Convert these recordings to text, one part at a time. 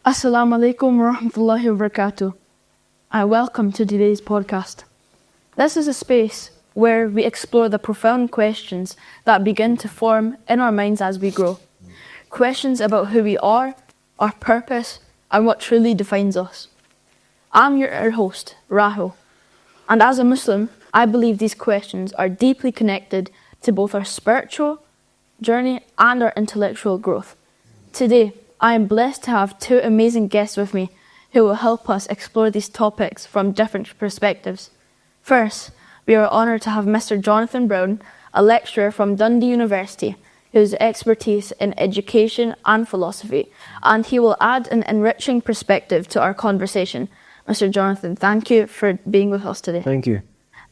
Assalamu alaikum wa rahmatullahi wa barakatuh. Welcome to today's podcast. This is a space where we explore the profound questions that begin to form in our minds as we grow. Questions about who we are, our purpose, and what truly defines us. I'm your host, Rahul, and as a Muslim, I believe these questions are deeply connected to both our spiritual journey and our intellectual growth. Today, I am blessed to have two amazing guests with me who will help us explore these topics from different perspectives. First, we are honoured to have Mr. Jonathan Brown, a lecturer from Dundee University, whose expertise in education and philosophy, and he will add an enriching perspective to our conversation. Mr. Jonathan, thank you for being with us today. Thank you.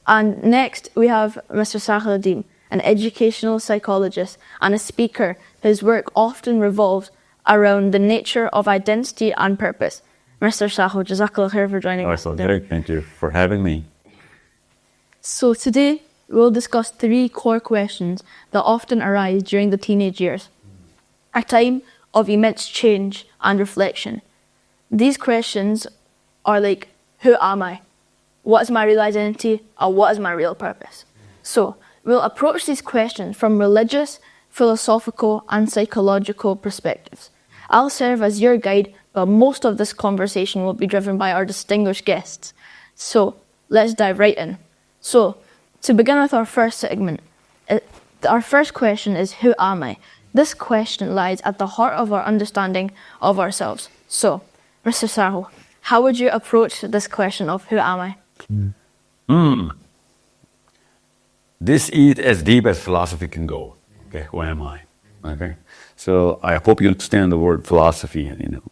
And next, we have Mr. Sahil Adeem, an educational psychologist and a speaker whose work often revolves around the nature of identity and purpose. Mr. Sahil, Jazakallah khair for joining us. Thank you for having me. So today, we'll discuss three core questions that often arise during the teenage years, a time of immense change and reflection. These questions are like, who am I? What is my real identity? And what is my real purpose? So, we'll approach these questions from religious, philosophical, and psychological perspectives. I'll serve as your guide, but most of this conversation will be driven by our distinguished guests. So, let's dive right in. So, to begin with our first segment, our first question is, who am I? This question lies at the heart of our understanding of ourselves. So, Mr. Sahil, how would you approach this question of who am I? This is as deep as philosophy can go. Okay, who am I? Okay, so I hope you understand the word philosophy and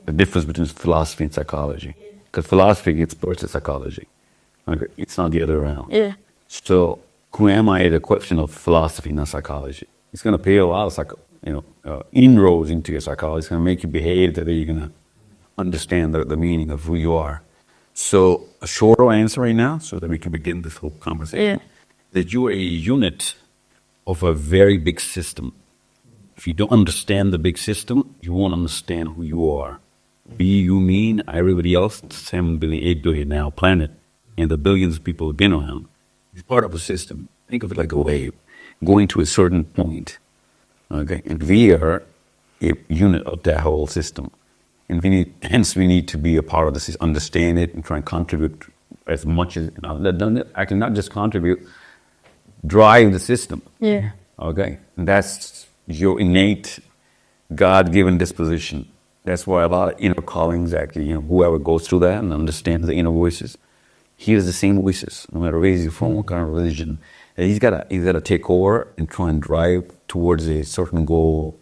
the difference between philosophy and psychology. Because philosophy explores psychology. Okay, it's not the other way around. Yeah. So who am I is a question of philosophy, not psychology. It's going to pay a lot of inroads into your psychology. It's going to make you behave that you're going to understand the meaning of who you are. So a shorter answer right now, so that we can begin this whole conversation, that you are a unit of a very big system. If you don't understand the big system, you won't understand who you are. We, you, me, everybody else, 7 billion, 8 billion now planet, and the billions of people who've been around. It's part of a system. Think of it like a wave going to a certain point. Okay, and we are a unit of that whole system. And hence we need to be a part of this, understand it, and try and contribute as much as, I can not just contribute, drive the system. Yeah. Okay, and that's your innate God-given disposition. That's why a lot of inner callings, actually, whoever goes through that and understands the inner voices, hears the same voices, no matter where he's from, what kind of religion. And he's got to take over and try and drive towards a certain goal.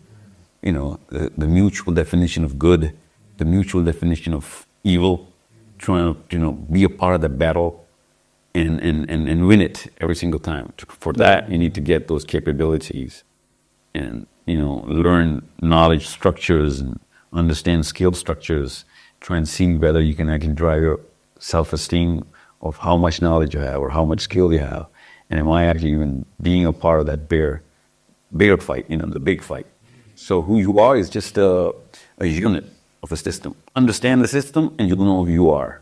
The mutual definition of good, the mutual definition of evil, trying to be a part of the battle and win it every single time. For that, you need to get those capabilities and learn knowledge structures and understand skill structures. Try and see whether you can actually drive your self-esteem of how much knowledge you have or how much skill you have, and am I actually even being a part of that bear fight, the big fight. So who you are is just a unit of a system. Understand the system and you'll know who you are.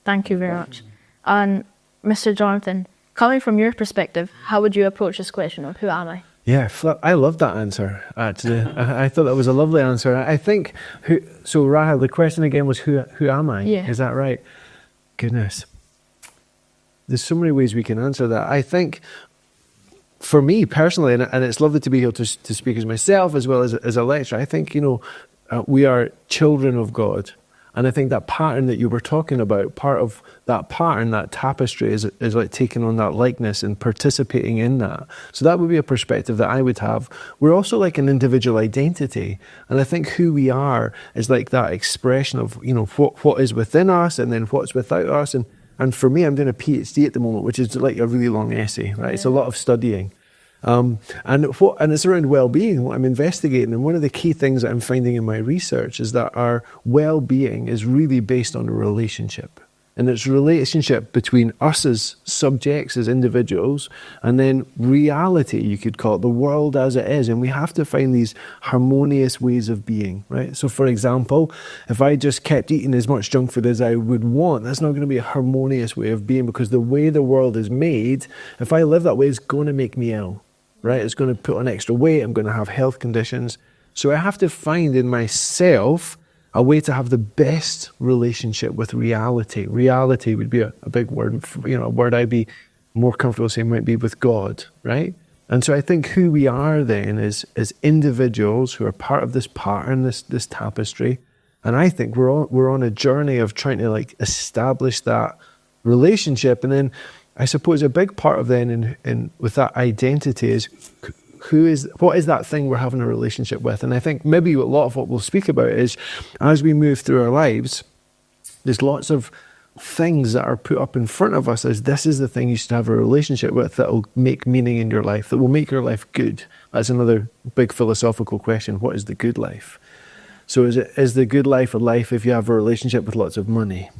Thank you very much. And Mr. Jonathan, coming from your perspective, how would you approach this question of who am I? Yeah, I love that answer, actually. I thought that was a lovely answer. I think, so Rahul, the question again was, who am I? Yeah. Is that right? Goodness. There's so many ways we can answer that. I think, for me personally, and it's lovely to be here to speak as myself as well as a lecturer, I think, we are children of God. And I think that pattern that you were talking about, part of that pattern, that tapestry, is like taking on that likeness and participating in that. So that would be a perspective that I would have. We're also like an individual identity. And I think who we are is like that expression of, what is within us and then what's without us. And for me, I'm doing a PhD at the moment, which is like a really long essay, right? Yeah. It's a lot of studying. And it's around well-being, what I'm investigating. And one of the key things that I'm finding in my research is that our well-being is really based on a relationship. And it's relationship between us as subjects, as individuals, and then reality, you could call it, the world as it is. And we have to find these harmonious ways of being, right? So for example, if I just kept eating as much junk food as I would want, that's not going to be a harmonious way of being, because the way the world is made, if I live that way, it's going to make me ill, right? It's going to put on extra weight. I'm going to have health conditions. So I have to find in myself a way to have the best relationship with reality. Reality would be a big word, a word I'd be more comfortable saying might be with God, right? And so I think who we are then is individuals who are part of this pattern, this tapestry. And I think we're on a journey of trying to establish that relationship. And then I suppose a big part of then in with that identity is what is that thing we're having a relationship with? And I think maybe a lot of what we'll speak about is as we move through our lives, there's lots of things that are put up in front of us as this is the thing you should have a relationship with that will make meaning in your life, that will make your life good. That's another big philosophical question. What is the good life? So is the good life a life if you have a relationship with lots of money?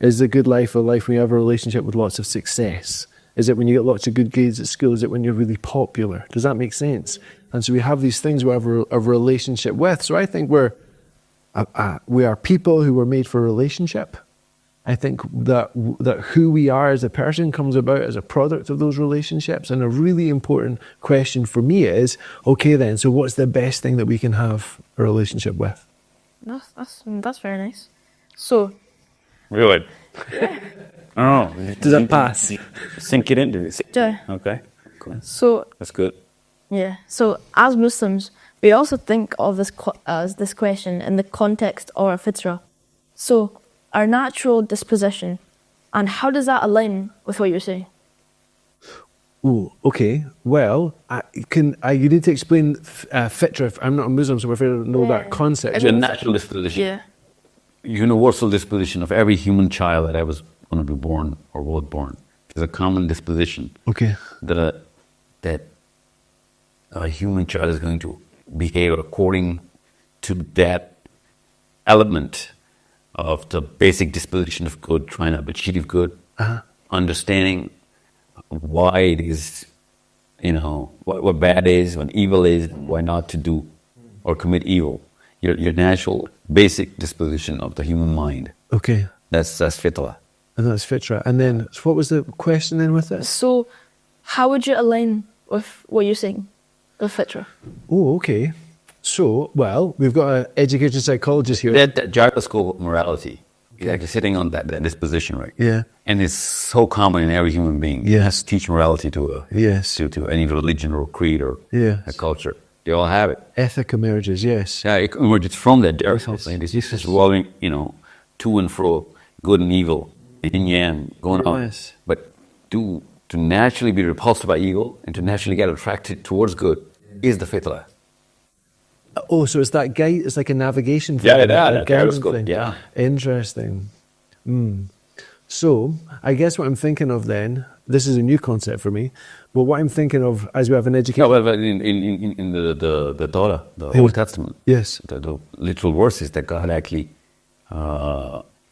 Is the good life a life when you have a relationship with lots of success? Is it when you get lots of good grades at school? Is it when you're really popular? Does that make sense? And so we have these things we have a relationship with. So I think we are people who were made for relationship. I think that who we are as a person comes about as a product of those relationships. And a really important question for me is, okay then, so what's the best thing that we can have a relationship with? That's very nice. So... Really? Oh, does that pass? Sink it into it. Yeah. Okay, cool. So That's good. yeah. So as Muslims, we also think of this question in the context of our fitra. So our natural disposition, and how does that align with what you're saying? Oh, okay. Well, you need to explain fitra. I'm not a Muslim, so I'm afraid I don't know that concept. It's a natural disposition. Yeah. Universal disposition of every human child that ever going to be born or was born. There's a common disposition. Okay. That a human child is going to behave according to that element of the basic disposition of good, trying to achieve good, understanding why it is, what bad is, what evil is, why not to do or commit evil. Your natural basic disposition of the human mind. Okay. That's fitra. And that's fitra. And then, so what was the question then with this? So, how would you align with what you're saying with fitra? Oh, okay. So, well, we've got an education psychologist here. That gyroscope of morality is actually sitting on that disposition, right? Yeah. And it's so common in every human being. Yeah. It has to teach morality to any religion or creed or a culture. They all have it. Ethic emerges, yes. Yeah, it emerges from that gyroscope. It's just revolving, to and fro, good and evil, yin yang, going on. Yes. But to naturally be repulsed by evil and to naturally get attracted towards good is the fitra. Oh, so it's that guide, it's like a navigation thing. Yeah, that gyroscope, thing. yeah. Interesting. So, I guess what I'm thinking of then, this is a new concept for me, but what I'm thinking of as we have an education... No, but in the Torah, the Old Testament, yes, the literal verses that God actually,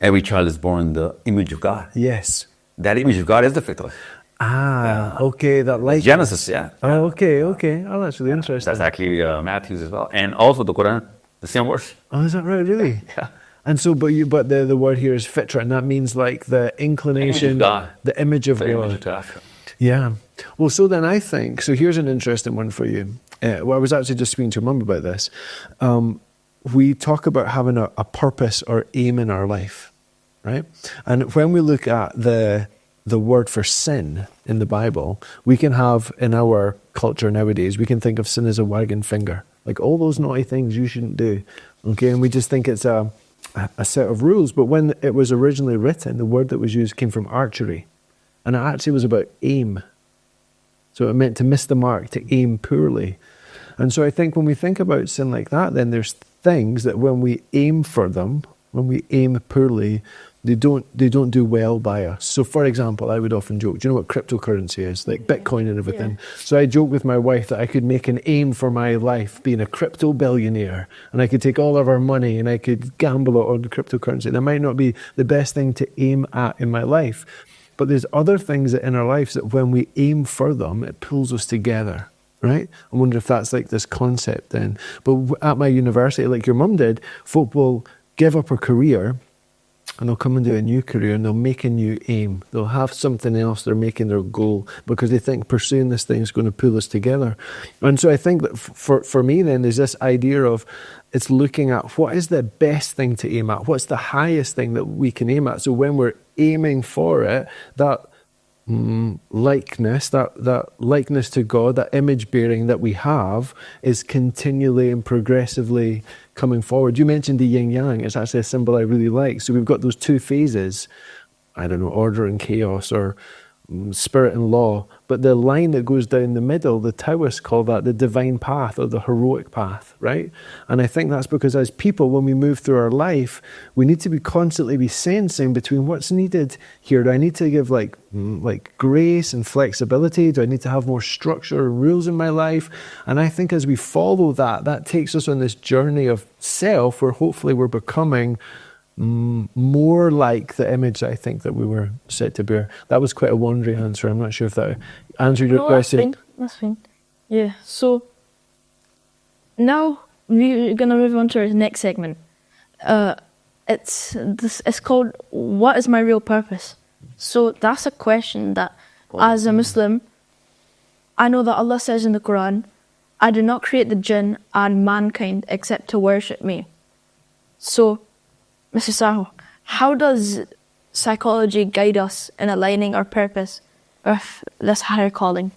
every child is born in the image of God. Yes. That image of God is the fitra. Okay, that like... Genesis, yeah. Oh, okay. Oh, that's really interesting. That's actually Matthew's as well. And also the Quran, the same verse. Oh, is that right, really? Yeah. And so, but the word here is fitra, and that means like the inclination, the image of God. Yeah. Well, so then I think, so here's an interesting one for you. Well, I was actually just speaking to your mum about this. We talk about having a purpose or aim in our life, right? And when we look at the word for sin in the Bible, we can have in our culture nowadays, we can think of sin as a wagging finger. Like all those naughty things you shouldn't do. Okay, and we just think it's a set of rules. But when it was originally written, the word that was used came from archery. And it actually was about aim. So it meant to miss the mark, to aim poorly. And so I think when we think about sin like that, then there's things that when we aim for them, when we aim poorly, they don't do well by us. So, for example, I would often joke, do you know what cryptocurrency is? Like Bitcoin and everything. Yeah. So I joke with my wife that I could make an aim for my life being a crypto billionaire, and I could take all of our money and I could gamble it on cryptocurrency. That might not be the best thing to aim at in my life, but there's other things that in our lives that when we aim for them, it pulls us together. Right? I wonder if that's like this concept then. But at my university, like your mum did, folk will give up a career and they'll come and do a new career and they'll make a new aim. They'll have something else they're making their goal because they think pursuing this thing is going to pull us together. And so I think that for me then, there's this idea of it's looking at what is the best thing to aim at? What's the highest thing that we can aim at? So when we're aiming for it, that likeness, that likeness to God, that image bearing that we have is continually and progressively coming forward. You mentioned the yin yang. It's actually a symbol I really like. So we've got those two phases, I don't know, order and chaos, or spirit and law, but the line that goes down the middle, the Taoists call that the divine path or the heroic path, right? And I think that's because as people, when we move through our life, we need to be constantly be sensing between what's needed here. Do I need to give like grace and flexibility? Do I need to have more structure and rules in my life? And I think as we follow that, that takes us on this journey of self where hopefully we're becoming more like the image I think that we were set to bear. That was quite a wandering answer. I'm not sure if that answered your question. That's fine. Yeah. So now we're gonna move on to our next segment. It's called "What is my real purpose?" So that's a question that, as a Muslim, I know that Allah says in the Quran, "I did not create the jinn and mankind except to worship me." So, Mr. Sahil, how does psychology guide us in aligning our purpose with this higher calling?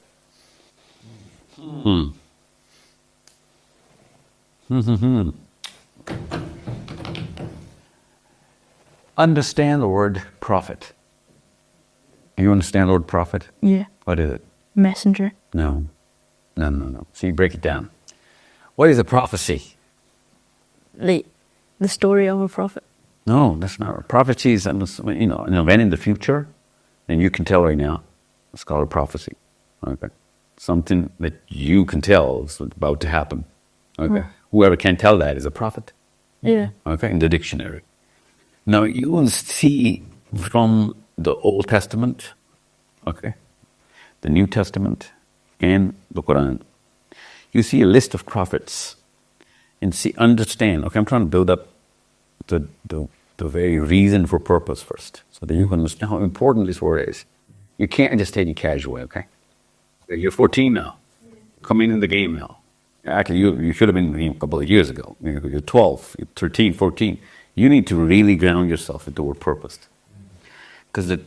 Understand the word prophet. You understand the word prophet? Yeah. What is it? Messenger. No. So you break it down. What is a prophecy? Like the story of a prophet. No, that's not. Prophecy is, an event in the future, and you can tell right now. It's called a prophecy. Okay, something that you can tell is about to happen. Okay, whoever can tell that is a prophet. Yeah. Okay, in the dictionary. Now you will see from the Old Testament, okay, the New Testament, and the Quran. You see a list of prophets, and understand. Okay, I'm trying to build up the very reason for purpose first, so that you can understand how important this word is. You can't just take it casually, okay? You're 14 now, coming in the game now. Actually, you should have been in the game a couple of years ago. You're 12, you're 13, 14. You need to really ground yourself with the word purpose. Because the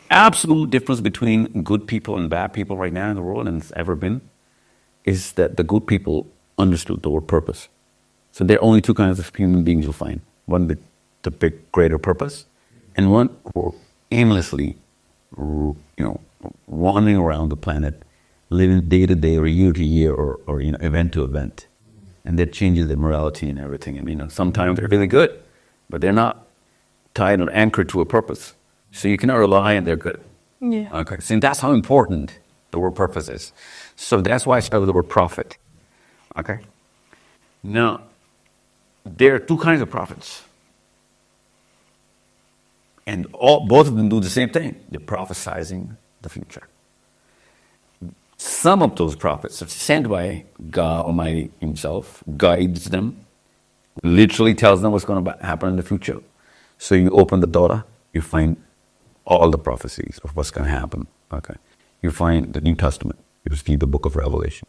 absolute difference between good people and bad people right now in the world, and it's ever been, is that the good people understood the word purpose. So there are only two kinds of human beings you'll find. One with the big, greater purpose, and one who are aimlessly, wandering around the planet, living day to day or year to year or event to event. And that changes their morality and everything. And sometimes they're really good, but they're not tied or anchored to a purpose. So you cannot rely on their good. Yeah. Okay. So that's how important the word purpose is. So that's why I started with the word prophet. Okay. Now, there are two kinds of prophets. And both of them do the same thing. They're prophesizing the future. Some of those prophets are sent by God Almighty Himself, guides them, literally tells them what's going to happen in the future. So you open the Torah, you find all the prophecies of what's going to happen. Okay. You find the New Testament, you see the book of Revelation,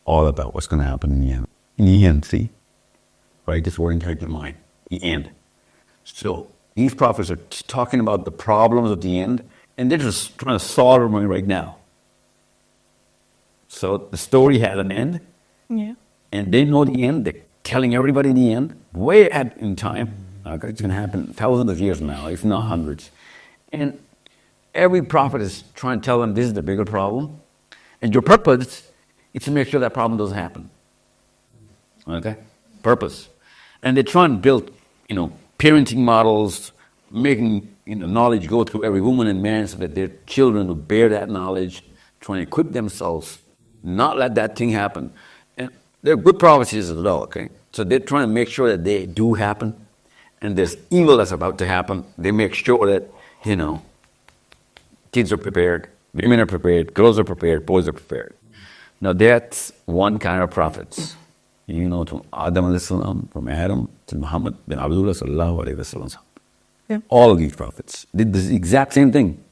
all about what's going to happen in the end. In the end, see? Right? This word inside your mind. The end. So these prophets are talking about the problems of the end, and they're just trying to solve them right now. So the story had an end, and they know the end. They're telling everybody the end, way ahead in time. Okay, it's going to happen thousands of years from now, if not hundreds. And every prophet is trying to tell them this is the bigger problem, and your purpose is to make sure that problem doesn't happen. Okay, purpose, and they're trying to build, parenting models, making knowledge go through every woman and man so that their children will bear that knowledge, trying to equip themselves, not let that thing happen. And they're good prophecies as well, okay? So they're trying to make sure that they do happen, and there's evil that's about to happen. They make sure that, kids are prepared, women are prepared, girls are prepared, boys are prepared. Now that's one kind of prophets. To Adam alayhi salam, from Adam to Muhammad bin Abdullah sallallahu alayhi wa sallam. Yeah. All of these prophets did the exact same thing.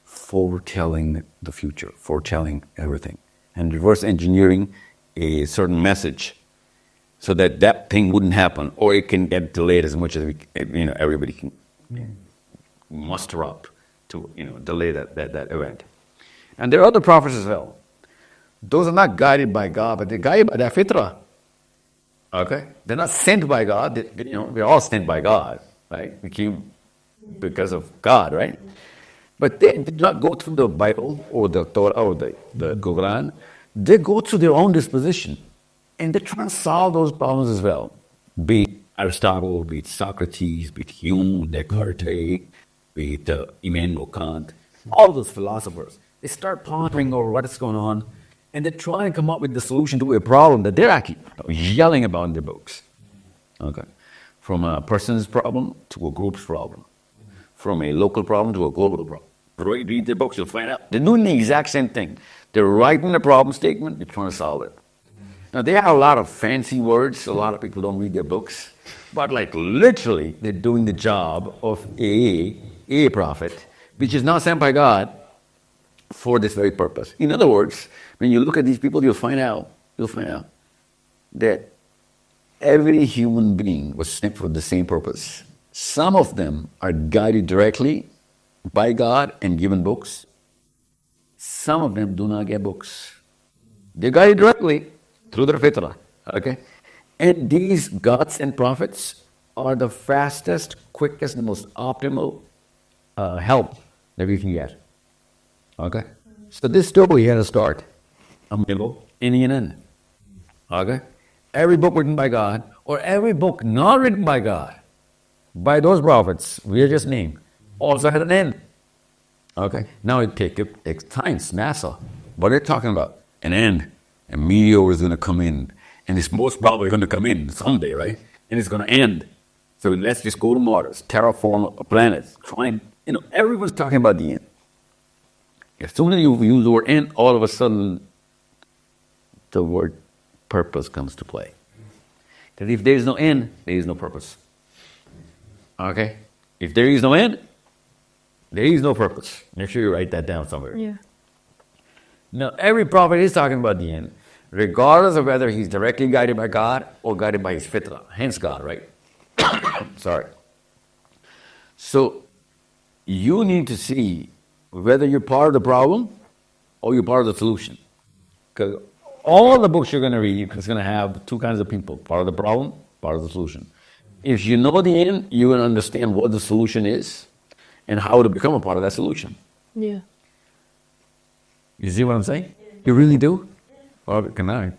Foretelling the future, foretelling everything, and reverse engineering a certain message so that that thing wouldn't happen, or it can get delayed as much as everybody can muster up to delay that event. And there are other prophets as well. Those are not guided by God, but they're guided by their fitrah. Okay, they're not sent by God. We're all sent by God, right? We came because of God, right? But they did not go through the Bible or the Torah or the Quran. They go through their own disposition, and they're trying to solve those problems as well. Be it Aristotle, be it Socrates, be it Hume, Descartes, be it Immanuel Kant, all those philosophers. They start pondering over what is going on, and they're trying to come up with the solution to a problem that they're actually yelling about in their books. Okay, from a person's problem to a group's problem, from a local problem to a global problem. Read their books, you'll find out. They're doing the exact same thing. They're writing the problem statement, they're trying to solve it. Now, they have a lot of fancy words. A lot of people don't read their books. But literally, they're doing the job of a prophet, which is not sent by God for this very purpose. In other words, when you look at these people, you'll find out that every human being was sent for the same purpose. Some of them are guided directly by God and given books. Some of them do not get books. They're guided directly through their fitrah. Okay? And these God-sent prophets are the fastest, quickest, and most optimal help that we can get. Okay? So this story had a start, a middle, and an end. Okay? Every book written by God, or every book not written by God, by those prophets we just named, also had an end. Okay? Now it takes time, it's NASA. But they're talking about an end. A meteor is going to come in. And it's most probably going to come in someday, right? And it's going to end. So let's just go to Mars, terraform a planet, try and, everyone's talking about the end. As soon as you use the word end, all of a sudden, the word purpose comes to play. That if there is no end, there is no purpose. Okay? If there is no end, there is no purpose. Make sure you write that down somewhere. Yeah. Now, every prophet is talking about the end, regardless of whether he's directly guided by God or guided by his fitrah, hence God, right? Sorry. So, you need to see whether you're part of the problem or you're part of the solution. Because all the books you're going to read is going to have two kinds of people, part of the problem, part of the solution. If you know the end, you will understand what the solution is and how to become a part of that solution. Yeah. You see what I'm saying? You really do? Or can I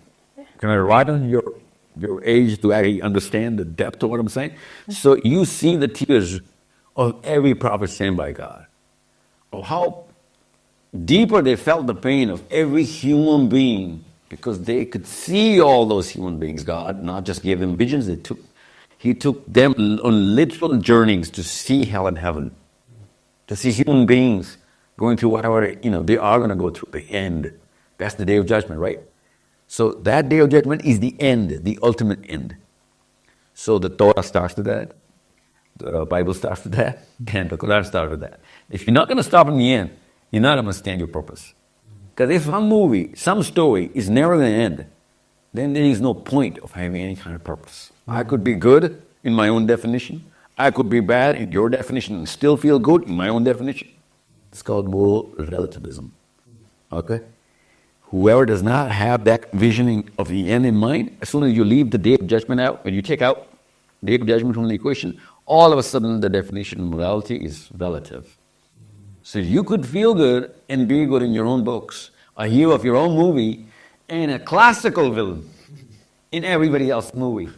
widen your age to actually understand the depth of what I'm saying? So you see the tears of every prophet sent by God, of how deeper they felt the pain of every human being, because they could see all those human beings. God not just gave them visions, He took them on literal journeys to see hell and heaven, to see human beings going through whatever they are going to go through, the end. That's the day of judgment, right? So that day of judgment is the end, the ultimate end. So the Torah starts with that, the Bible starts with that, and the Quran starts with that. If you're not going to stop in the end, you're not going to understand your purpose. Because if some movie, some story is never going to end, then there is no point of having any kind of purpose. I could be good in my own definition. I could be bad in your definition and still feel good in my own definition. It's called moral relativism. Okay? Whoever does not have that visioning of the end in mind, as soon as you leave the day of judgment out, when you take out the day of judgment from the equation, all of a sudden the definition of morality is relative. So you could feel good and be good in your own books, a hero of your own movie, and a classical villain in everybody else's movie.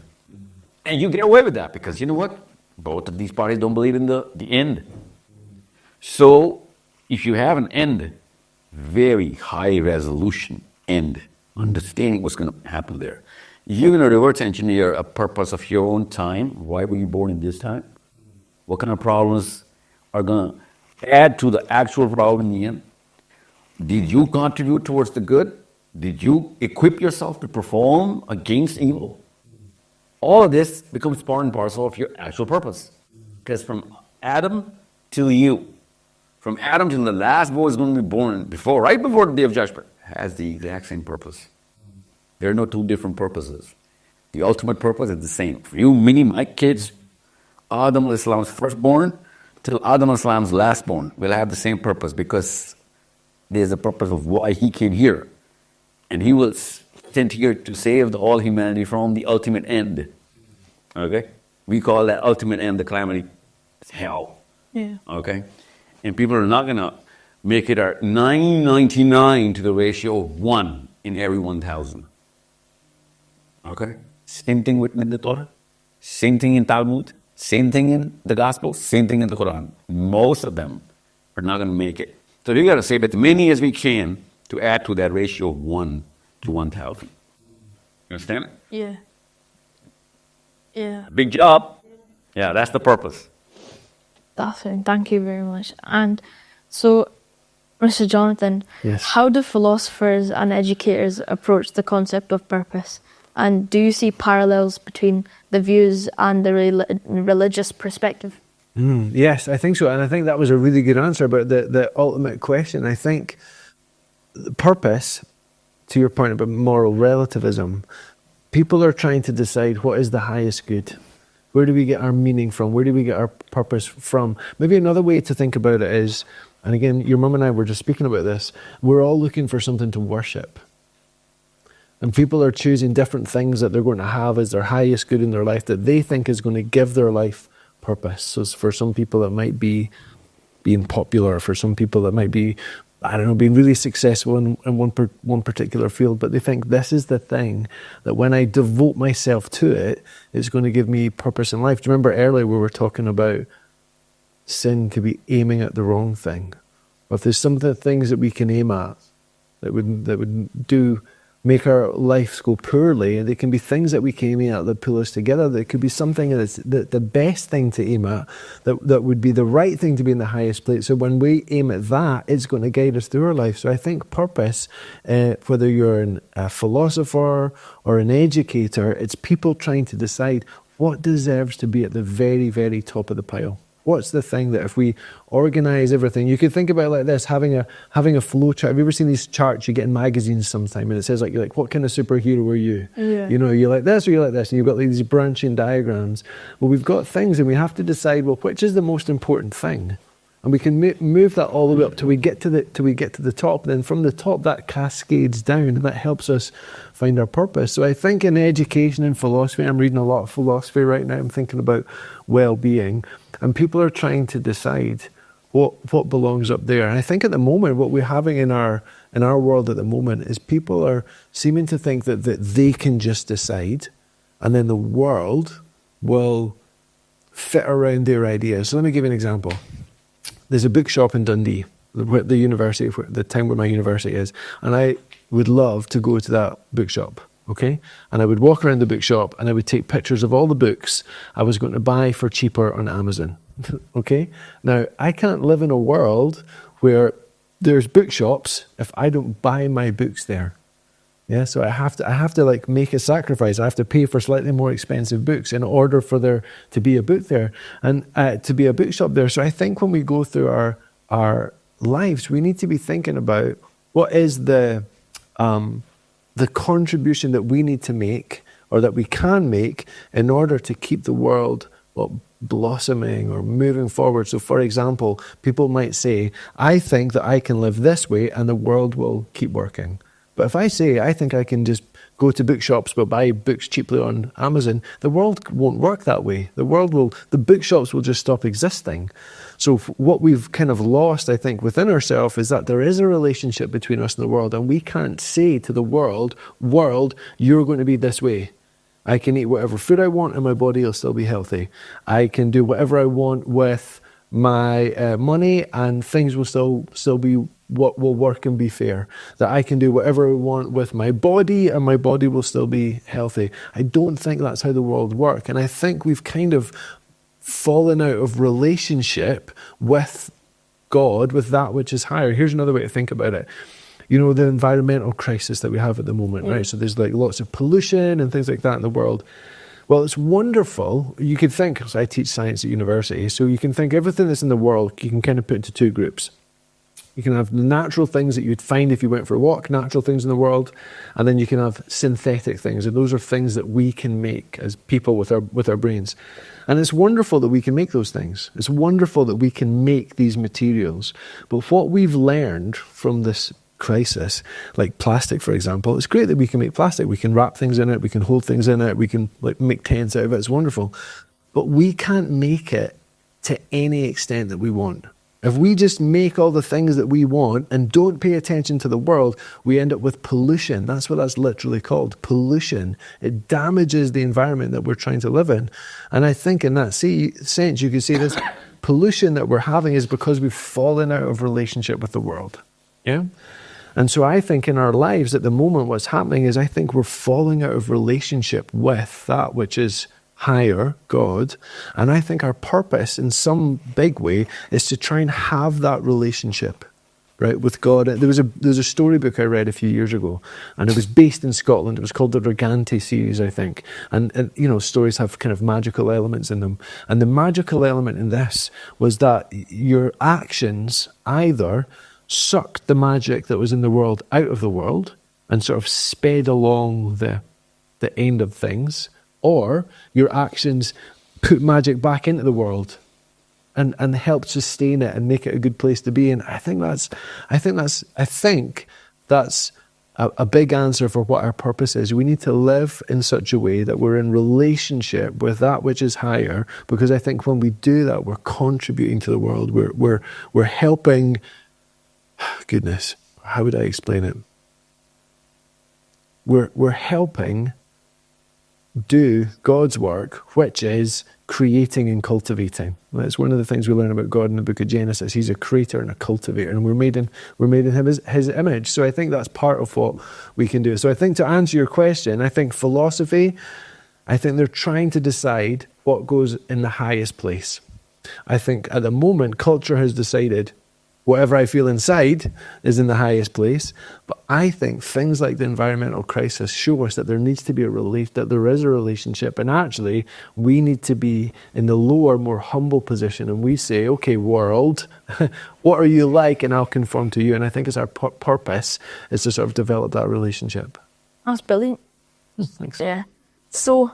And you get away with that because you know what? Both of these parties don't believe in the end. So if you have an end, very high resolution end, understanding what's going to happen there, you're going to reverse engineer a purpose of your own time. Why were you born in this time? What kind of problems are going to add to the actual problem in the end? Did you contribute towards the good? Did you equip yourself to perform against evil? All of this becomes part and parcel of your actual purpose. Because from Adam till you, from Adam till the last boy is going to be born right before the day of judgment, has the exact same purpose. There are no two different purposes. The ultimate purpose is the same. For you, my kids, Adam al-Islam's firstborn till Adam al-Islam's lastborn will have the same purpose, because there's a purpose of why he came here. And he was sent here to save the whole humanity from the ultimate end. Okay? We call that ultimate end the calamity. It's hell. Yeah. Okay? And people are not going to make it our 999 to the ratio of 1 in every 1,000. Okay? Same thing in the Torah, same thing in Talmud, same thing in the Gospel, same thing in the Quran. Most of them are not going to make it. So we got to save as many as we can to add to that ratio of 1 to 1,000. You understand? Yeah. Yeah. Big job. Yeah, that's the purpose. That's it. Thank you very much. And so, Mr. Jonathan, Yes. how do philosophers and educators approach the concept of purpose? And do you see parallels between the views and the religious perspective? Yes, I think so. And I think that was a really good answer about the ultimate question. I think the purpose, to your point about moral relativism, people are trying to decide what is the highest good. Where do we get our meaning from? Where do we get our purpose from? Maybe another way to think about it is, and again, your mum and I were just speaking about this, we're all looking for something to worship. And people are choosing different things that they're going to have as their highest good in their life that they think is going to give their life purpose. So for some people it might be being popular. For some people it might be, I don't know, being really successful in one particular field. But they think this is the thing that when I devote myself to it, it's going to give me purpose in life. Do you remember earlier we were talking about sin could be aiming at the wrong thing? Or if there's some of the things that we can aim at that would do make our lives go poorly, and they can be things that we can aim at that pull us together. There could be something that's the best thing to aim at, that would be the right thing to be in the highest place. So when we aim at that, it's going to guide us through our life. So I think purpose, whether you're a philosopher or an educator, it's people trying to decide what deserves to be at the very, very top of the pile. What's the thing that if we organise everything, you could think about it like this, having a flow chart. Have you ever seen these charts you get in magazines sometime, and it says you're like, what kind of superhero are you? Yeah. You know, you're like this or you're like this, and you've got these branching diagrams. Well, we've got things, and we have to decide, well, which is the most important thing? And we can move that all the way up till we get to the top. Then from the top, that cascades down, and that helps us find our purpose. So I think in education and philosophy, I'm reading a lot of philosophy right now. I'm thinking about well-being, and people are trying to decide what belongs up there. And I think at the moment, what we're having in our world at the moment is people are seeming to think that they can just decide, and then the world will fit around their ideas. So let me give you an example. There's a bookshop in Dundee, the university, the town where my university is, and I would love to go to that bookshop, okay? And I would walk around the bookshop and I would take pictures of all the books I was going to buy for cheaper on Amazon, okay? Now, I can't live in a world where there's bookshops if I don't buy my books there. Yeah, so I have to like make a sacrifice. I have to pay for slightly more expensive books in order for there to be a book there and to be a bookshop there. So I think when we go through our lives, we need to be thinking about what is the contribution that we need to make or that we can make in order to keep the world blossoming or moving forward. So for example, people might say, I think that I can live this way and the world will keep working. But if I say, I think I can just go to bookshops but buy books cheaply on Amazon, the world won't work that way. The bookshops will just stop existing. So what we've kind of lost, I think, within ourselves is that there is a relationship between us and the world, and we can't say to the world, you're going to be this way. I can eat whatever food I want and my body will still be healthy. I can do whatever I want with my money, and things will still be what will work and be fair. That I can do whatever I want with my body, and my body will still be healthy. I don't think that's how the world works, and I think we've kind of fallen out of relationship with God, with that which is higher. Here's another way to think about it. You know, the environmental crisis that we have at the moment, right? So there's like lots of pollution and things like that in the world. Well, it's wonderful. You could think, because I teach science at university, so you can think everything that's in the world, you can kind of put into two groups. You can have the natural things that you'd find if you went for a walk, natural things in the world, and then you can have synthetic things, and those are things that we can make as people with our brains. And it's wonderful that we can make those things. It's wonderful that we can make these materials. But what we've learned from this crisis, like plastic, for example, it's great that we can make plastic. We can wrap things in it, we can hold things in it, we can like make tents out of it. It's wonderful. But we can't make it to any extent that we want. If we just make all the things that we want and don't pay attention to the world, we end up with pollution. That's what that's literally called, pollution. It damages the environment that we're trying to live in. And I think in that sense, you could say this pollution that we're having is because we've fallen out of relationship with the world. Yeah? And so I think in our lives at the moment, what's happening is I think we're falling out of relationship with that which is higher, God. And I think our purpose in some big way is to try and have that relationship, right, with God. There was a storybook I read a few years ago, and it was based in Scotland. It was called the Regante series, I think. And you know, stories have kind of magical elements in them. And the magical element in this was that your actions either sucked the magic that was in the world out of the world and sort of sped along the end of things, or your actions put magic back into the world and help sustain it and make it a good place to be. And I think that's a big answer for what our purpose is. We need to live in such a way that we're in relationship with that which is higher, because I think when we do that, we're contributing to the world. We're helping. Goodness, how would I explain it? We're helping do God's work, which is creating and cultivating. That's one of the things we learn about God in the book of Genesis. He's a creator and a cultivator, and we're made in his image. So I think that's part of what we can do. So I think to answer your question, I think philosophy, I think they're trying to decide what goes in the highest place. I think at the moment, culture has decided whatever I feel inside is in the highest place. But I think things like the environmental crisis show us that there needs to be that there is a relationship. And actually, we need to be in the lower, more humble position. And we say, okay, world, what are you like? And I'll conform to you. And I think it's our purpose is to sort of develop that relationship. That's brilliant. Thanks. Yeah. So,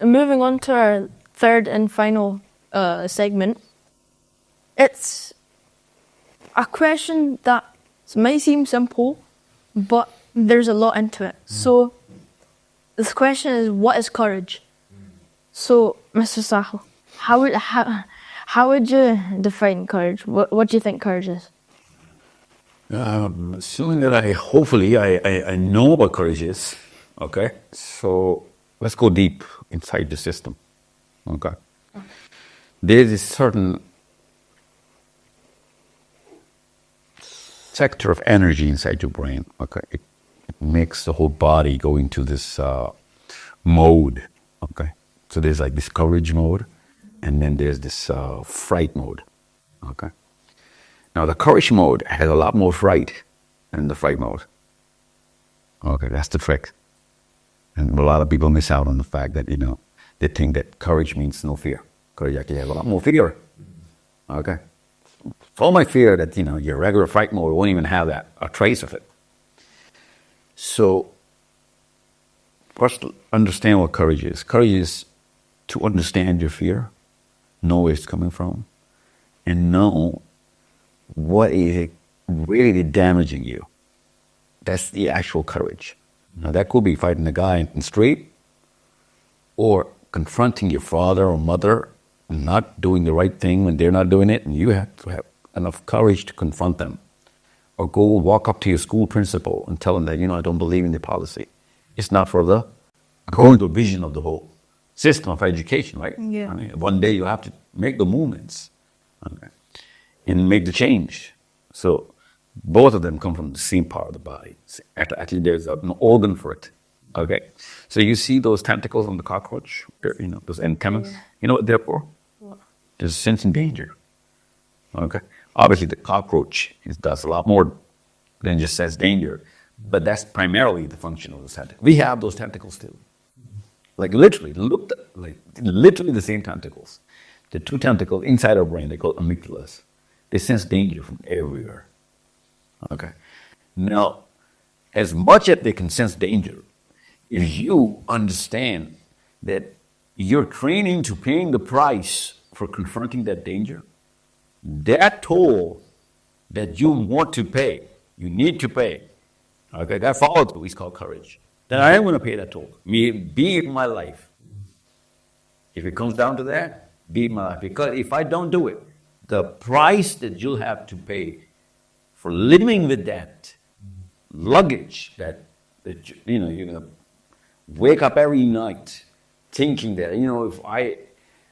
moving on to our third and final segment. It's a question that might seem simple, but there's a lot into it. So, this question is, what is courage? So, Mr. Sahil, how would you define courage? What do you think courage is? Assuming that hopefully I know what courage is, okay? So, let's go deep inside the system, okay? There's a certain sector of energy inside your brain. Okay, it makes the whole body go into this mode. Okay, so there's like this courage mode, and then there's this fright mode. Okay, now the courage mode has a lot more fright than the fright mode. Okay, that's the trick, and a lot of people miss out on the fact that they think that courage means no fear. Courage actually has a lot more fear. Okay. So much fear that, your regular fright mode won't even have a trace of it. So, first understand what courage is. Courage is to understand your fear, know where it's coming from, and know what is really damaging you. That's the actual courage. Now, that could be fighting the guy in the street, or confronting your father or mother, not doing the right thing when they're not doing it, and you have to have enough courage to confront them. Or go walk up to your school principal and tell them that, I don't believe in the policy. It's not for the according to the vision of the whole system of education, right? Yeah. I mean, one day you have to make the movements. Okay. And make the change. So both of them come from the same part of the body. Actually, there's an organ for it. Okay. So you see those tentacles on the cockroach, those antennas. Yeah. You know what they're for? What? There's sensing danger. Okay. Obviously, the cockroach does a lot more than just sense danger, but that's primarily the function of the tentacle. We have those tentacles too. Like literally, literally the same tentacles. The two tentacles inside our brain, they're called amygdalas. They sense danger from everywhere. Okay. Now, as much as they can sense danger, if you understand that you're training to paying the price for confronting that danger, that toll that you want to pay, you need to pay, okay, that follow through is called courage. Then I am going to pay that toll, be it in my life. If it comes down to that, be it in my life. Because if I don't do it, the price that you'll have to pay for living with that luggage that you're going to wake up every night thinking that,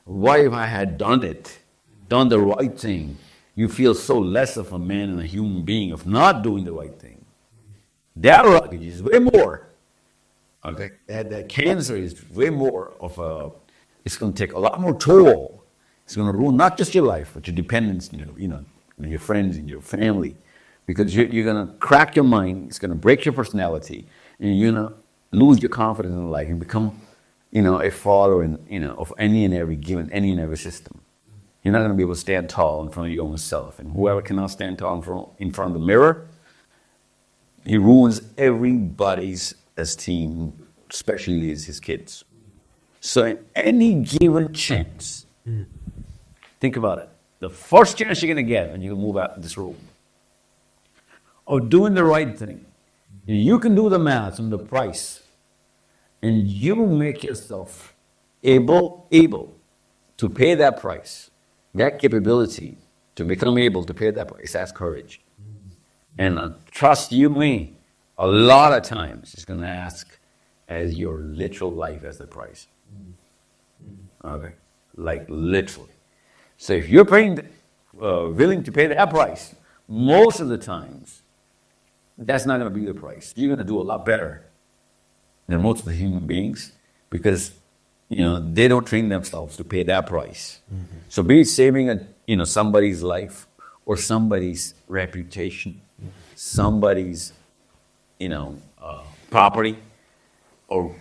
what if I had done the right thing? You feel so less of a man and a human being of not doing the right thing. That luggage is way more. Okay, that cancer is way more of it's going to take a lot more toll. It's going to ruin not just your life, but your dependents, your friends and your family. Because you're going to crack your mind, it's going to break your personality, and you're going to lose your confidence in life and become, a follower of any and every system. You're not going to be able to stand tall in front of your own self. And whoever cannot stand tall in front of the mirror, he ruins everybody's esteem, especially his kids. So in any given chance, think about it. The first chance you're going to get when you move out of this room, of doing the right thing, you can do the math on the price, and you make yourself able to pay that price. That capability to become able to pay that price, that's courage. And trust you me, a lot of times it's going to ask as your literal life as the price. Okay? Like literally. So if you're willing to pay that price, most of the times, that's not going to be the price. You're going to do a lot better than most of the human beings because, they don't train themselves to pay that price. Mm-hmm. So be it saving somebody's life or somebody's reputation, somebody's, property, or,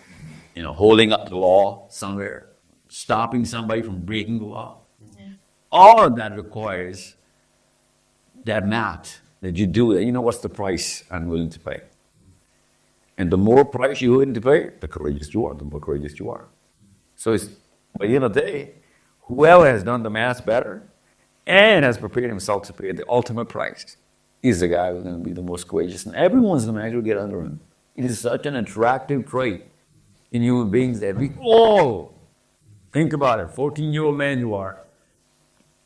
holding up the law somewhere, stopping somebody from breaking the law. Yeah. All of that requires that math that you do. What's the price I'm willing to pay? And the more price you're willing to pay, the courageous you are, the more courageous you are. So it's, by the end of the day, whoever has done the math better and has prepared himself to pay the ultimate price is the guy who's going to be the most courageous. And everyone's going to actually get under him. It is such an attractive trait in human beings that we all, think about it, 14-year-old man you are,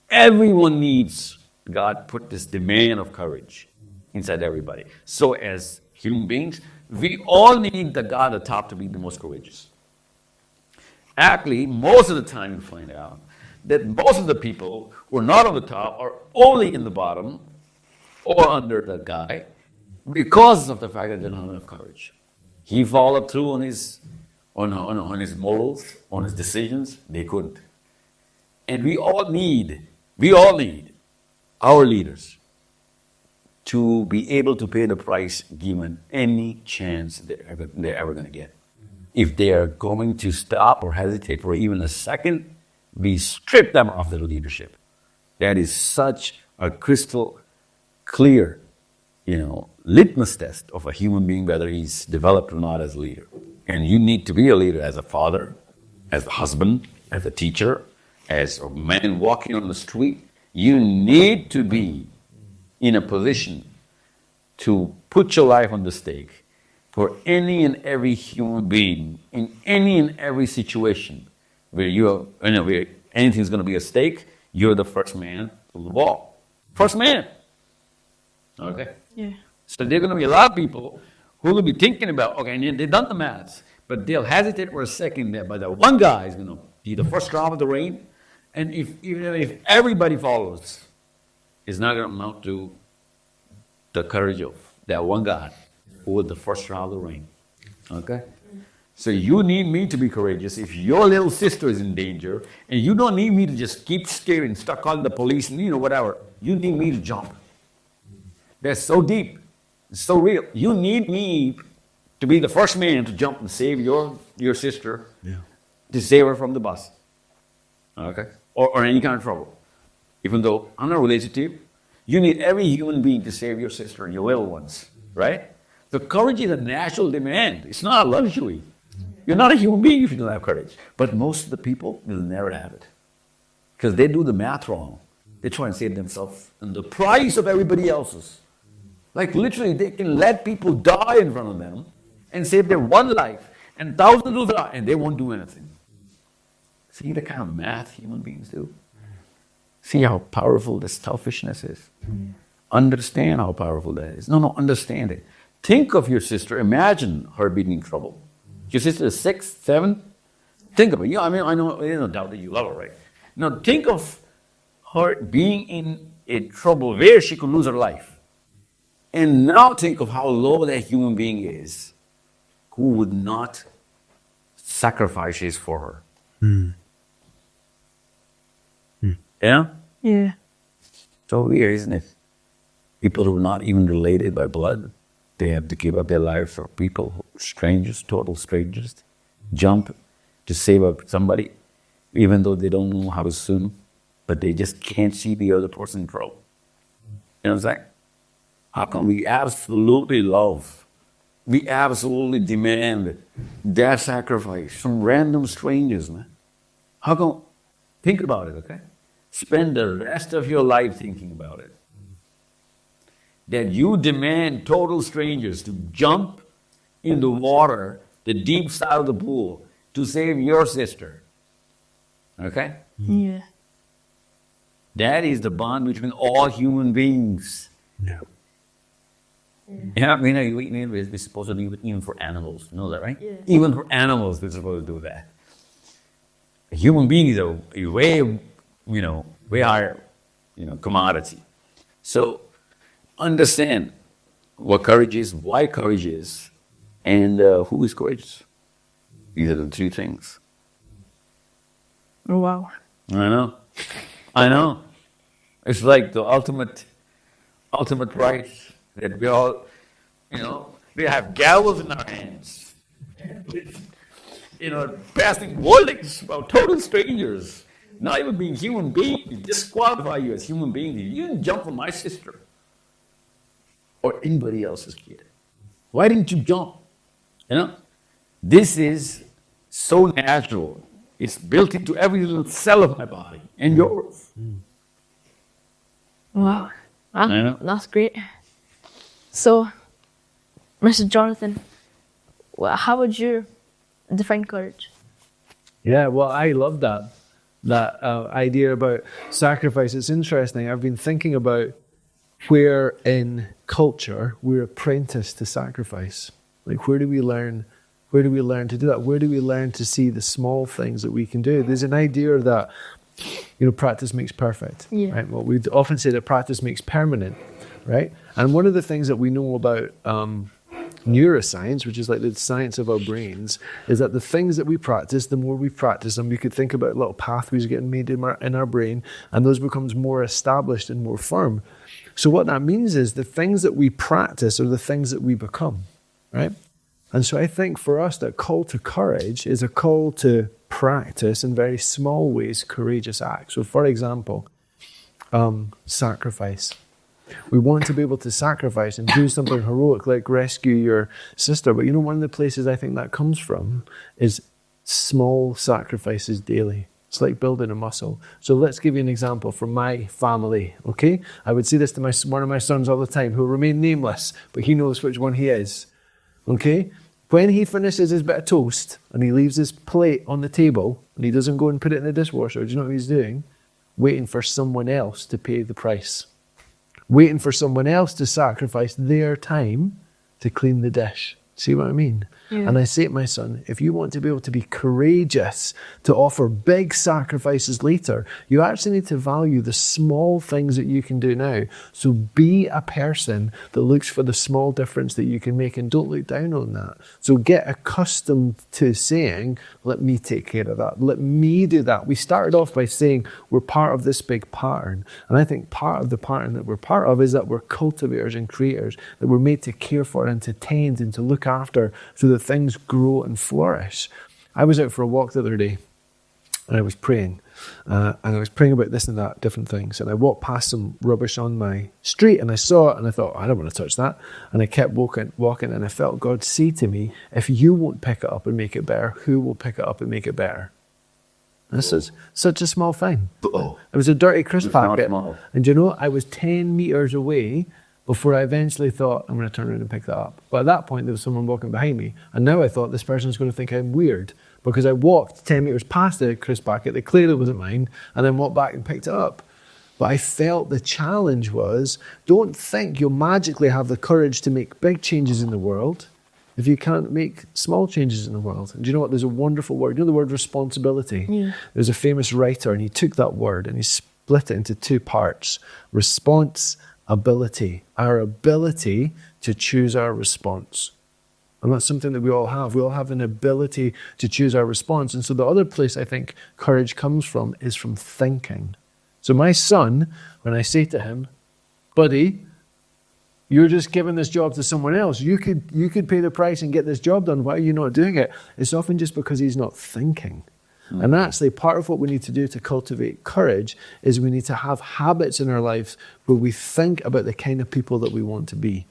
everyone needs, God put this demand of courage inside everybody. So as human beings, we all need the guy at the top to be the most courageous. Actually, most of the time you find out that most of the people who are not on the top are only in the bottom or under the guy because of the fact that they don't have enough courage. He followed through on his morals, on his decisions. They couldn't. And we all need our leaders to be able to pay the price given any chance they're ever going to get. If they are going to stop or hesitate for even a second, we strip them of their leadership. That is such a crystal clear, litmus test of a human being, whether he's developed or not as a leader. And you need to be a leader as a father, as a husband, as a teacher, as a man walking on the street. You need to be in a position to put your life on the stake for any and every human being in any and every situation where where anything's going to be at stake. You're the first man to the wall. First man. Okay? Yeah. So there are going to be a lot of people who will be thinking about, okay, and they've done the maths, but they'll hesitate for a second there, but that one guy is going to be the first drop of the rain, And even if everybody follows, it's not going to amount to the courage of that one God who was the first child of rain. Okay? So you need me to be courageous if your little sister is in danger, and you don't need me to just keep scaring, start calling the police, and whatever. You need me to jump. That's so deep. It's so real. You need me to be the first man to jump and save your sister, to save her from the bus. Okay? Or any kind of trouble. Even though I'm not related to you, you need every human being to save your sister and your little ones. Right? The courage is a natural demand. It's not a luxury. You're not a human being if you don't have courage. But most of the people will never have it. Because they do the math wrong. They try and save themselves in the price of everybody else's. Like literally, they can let people die in front of them and save their one life, and thousands will die, and they won't do anything. See the kind of math human beings do? See how powerful this selfishness is? Understand how powerful that is. No, understand it. Think of your sister. Imagine her being in trouble. Your sister is 6, 7. Think of it. I know there's no doubt that you love her, right? Now think of her being in a trouble where she could lose her life. And now think of how low that human being is who would not sacrifice his for her. Yeah? Yeah. So weird, isn't it? People who are not even related by blood, they have to give up their lives for people, strangers, total strangers, jump to save up somebody, even though they don't know how to swim, but they just can't see the other person in trouble. You know what I'm saying? How come we absolutely love, we absolutely demand that sacrifice from random strangers, man? How come? Think about it, okay? Spend the rest of your life thinking about it. That you demand total strangers to jump in the water, the deep side of the pool, to save your sister. Okay? Yeah. That is the bond between all human beings. Yeah. Yeah, we're supposed to do it even for animals. You know that, right? Yeah. Even for animals, we're supposed to do that. A human being is a way, way higher, commodity. So understand what courage is, why courage is, and who is courageous. These are the 3 things. Oh, wow. I know. It's like the ultimate prize that we all, we have gavels in our hands. Passing wordings about total strangers, not even being human beings, disqualify you as human beings. You didn't jump for my sister or anybody else's kid. Why didn't you jump? This is so natural. It's built into every little cell of my body and yours. Wow. I know. That's great. So, Mr. Jonathan, how would you define courage? Yeah, well, I love that idea about sacrifice. It's interesting. I've been thinking about where in culture we're apprenticed to sacrifice. Like, where do we learn to do that? Where do we learn to see the small things that we can do? There's an idea that, practice makes perfect. Yeah. Right? Well, we often say that practice makes permanent, right? And one of the things that we know about neuroscience, which is like the science of our brains, is that the things that we practice, the more we practice them, we could think about little pathways getting made in our brain, and those becomes more established and more firm. So what that means is the things that we practice are the things that we become, right? And so I think for us, that call to courage is a call to practice in very small ways courageous acts. So for example, sacrifice. We want to be able to sacrifice and do something heroic like rescue your sister. But one of the places I think that comes from is small sacrifices daily. It's like building a muscle. So let's give you an example from my family, okay? I would say this to one of my sons all the time, who will remain nameless, but he knows which one he is, okay? When he finishes his bit of toast and he leaves his plate on the table and he doesn't go and put it in the dishwasher, do you know what he's doing? Waiting for someone else to pay the price. Waiting for someone else to sacrifice their time to clean the dish. See what I mean? And I say to my son, if you want to be able to be courageous, to offer big sacrifices later, you actually need to value the small things that you can do now. So be a person that looks for the small difference that you can make and don't look down on that. So get accustomed to saying, let me take care of that. Let me do that. We started off by saying we're part of this big pattern. And I think part of the pattern that we're part of is that we're cultivators and creators, that we're made to care for and to tend and to look after so that things grow and flourish. I was out for a walk the other day and I was praying. And I was praying about this and that, different things. And I walked past some rubbish on my street and I saw it and I thought, I don't want to touch that. And I kept walking and I felt God say to me, if you won't pick it up and make it better, who will pick it up and make it better? And this is such a small thing. It was a dirty crisp packet. And you know, I was 10 meters away before I eventually thought, I'm going to turn around and pick that up. But at that point, there was someone walking behind me. And now I thought this person's going to think I'm weird because I walked 10 meters past the crisp packet that clearly wasn't mine and then walked back and picked it up. But I felt the challenge was, don't think you'll magically have the courage to make big changes in the world if you can't make small changes in the world. And do you know what? There's a wonderful word. You know the word responsibility? Yeah. There's a famous writer and he took that word and he split it into two parts. Responsibility. Our ability to choose our response. And that's something that we all have. We all have an ability to choose our response. And so the other place I think courage comes from is from thinking. So my son, when I say to him, buddy, you're just giving this job to someone else. You could pay the price and get this job done. Why are you not doing it? It's often just because he's not thinking. And actually, part of what we need to do to cultivate courage is we need to have habits in our lives where we think about the kind of people that we want to be.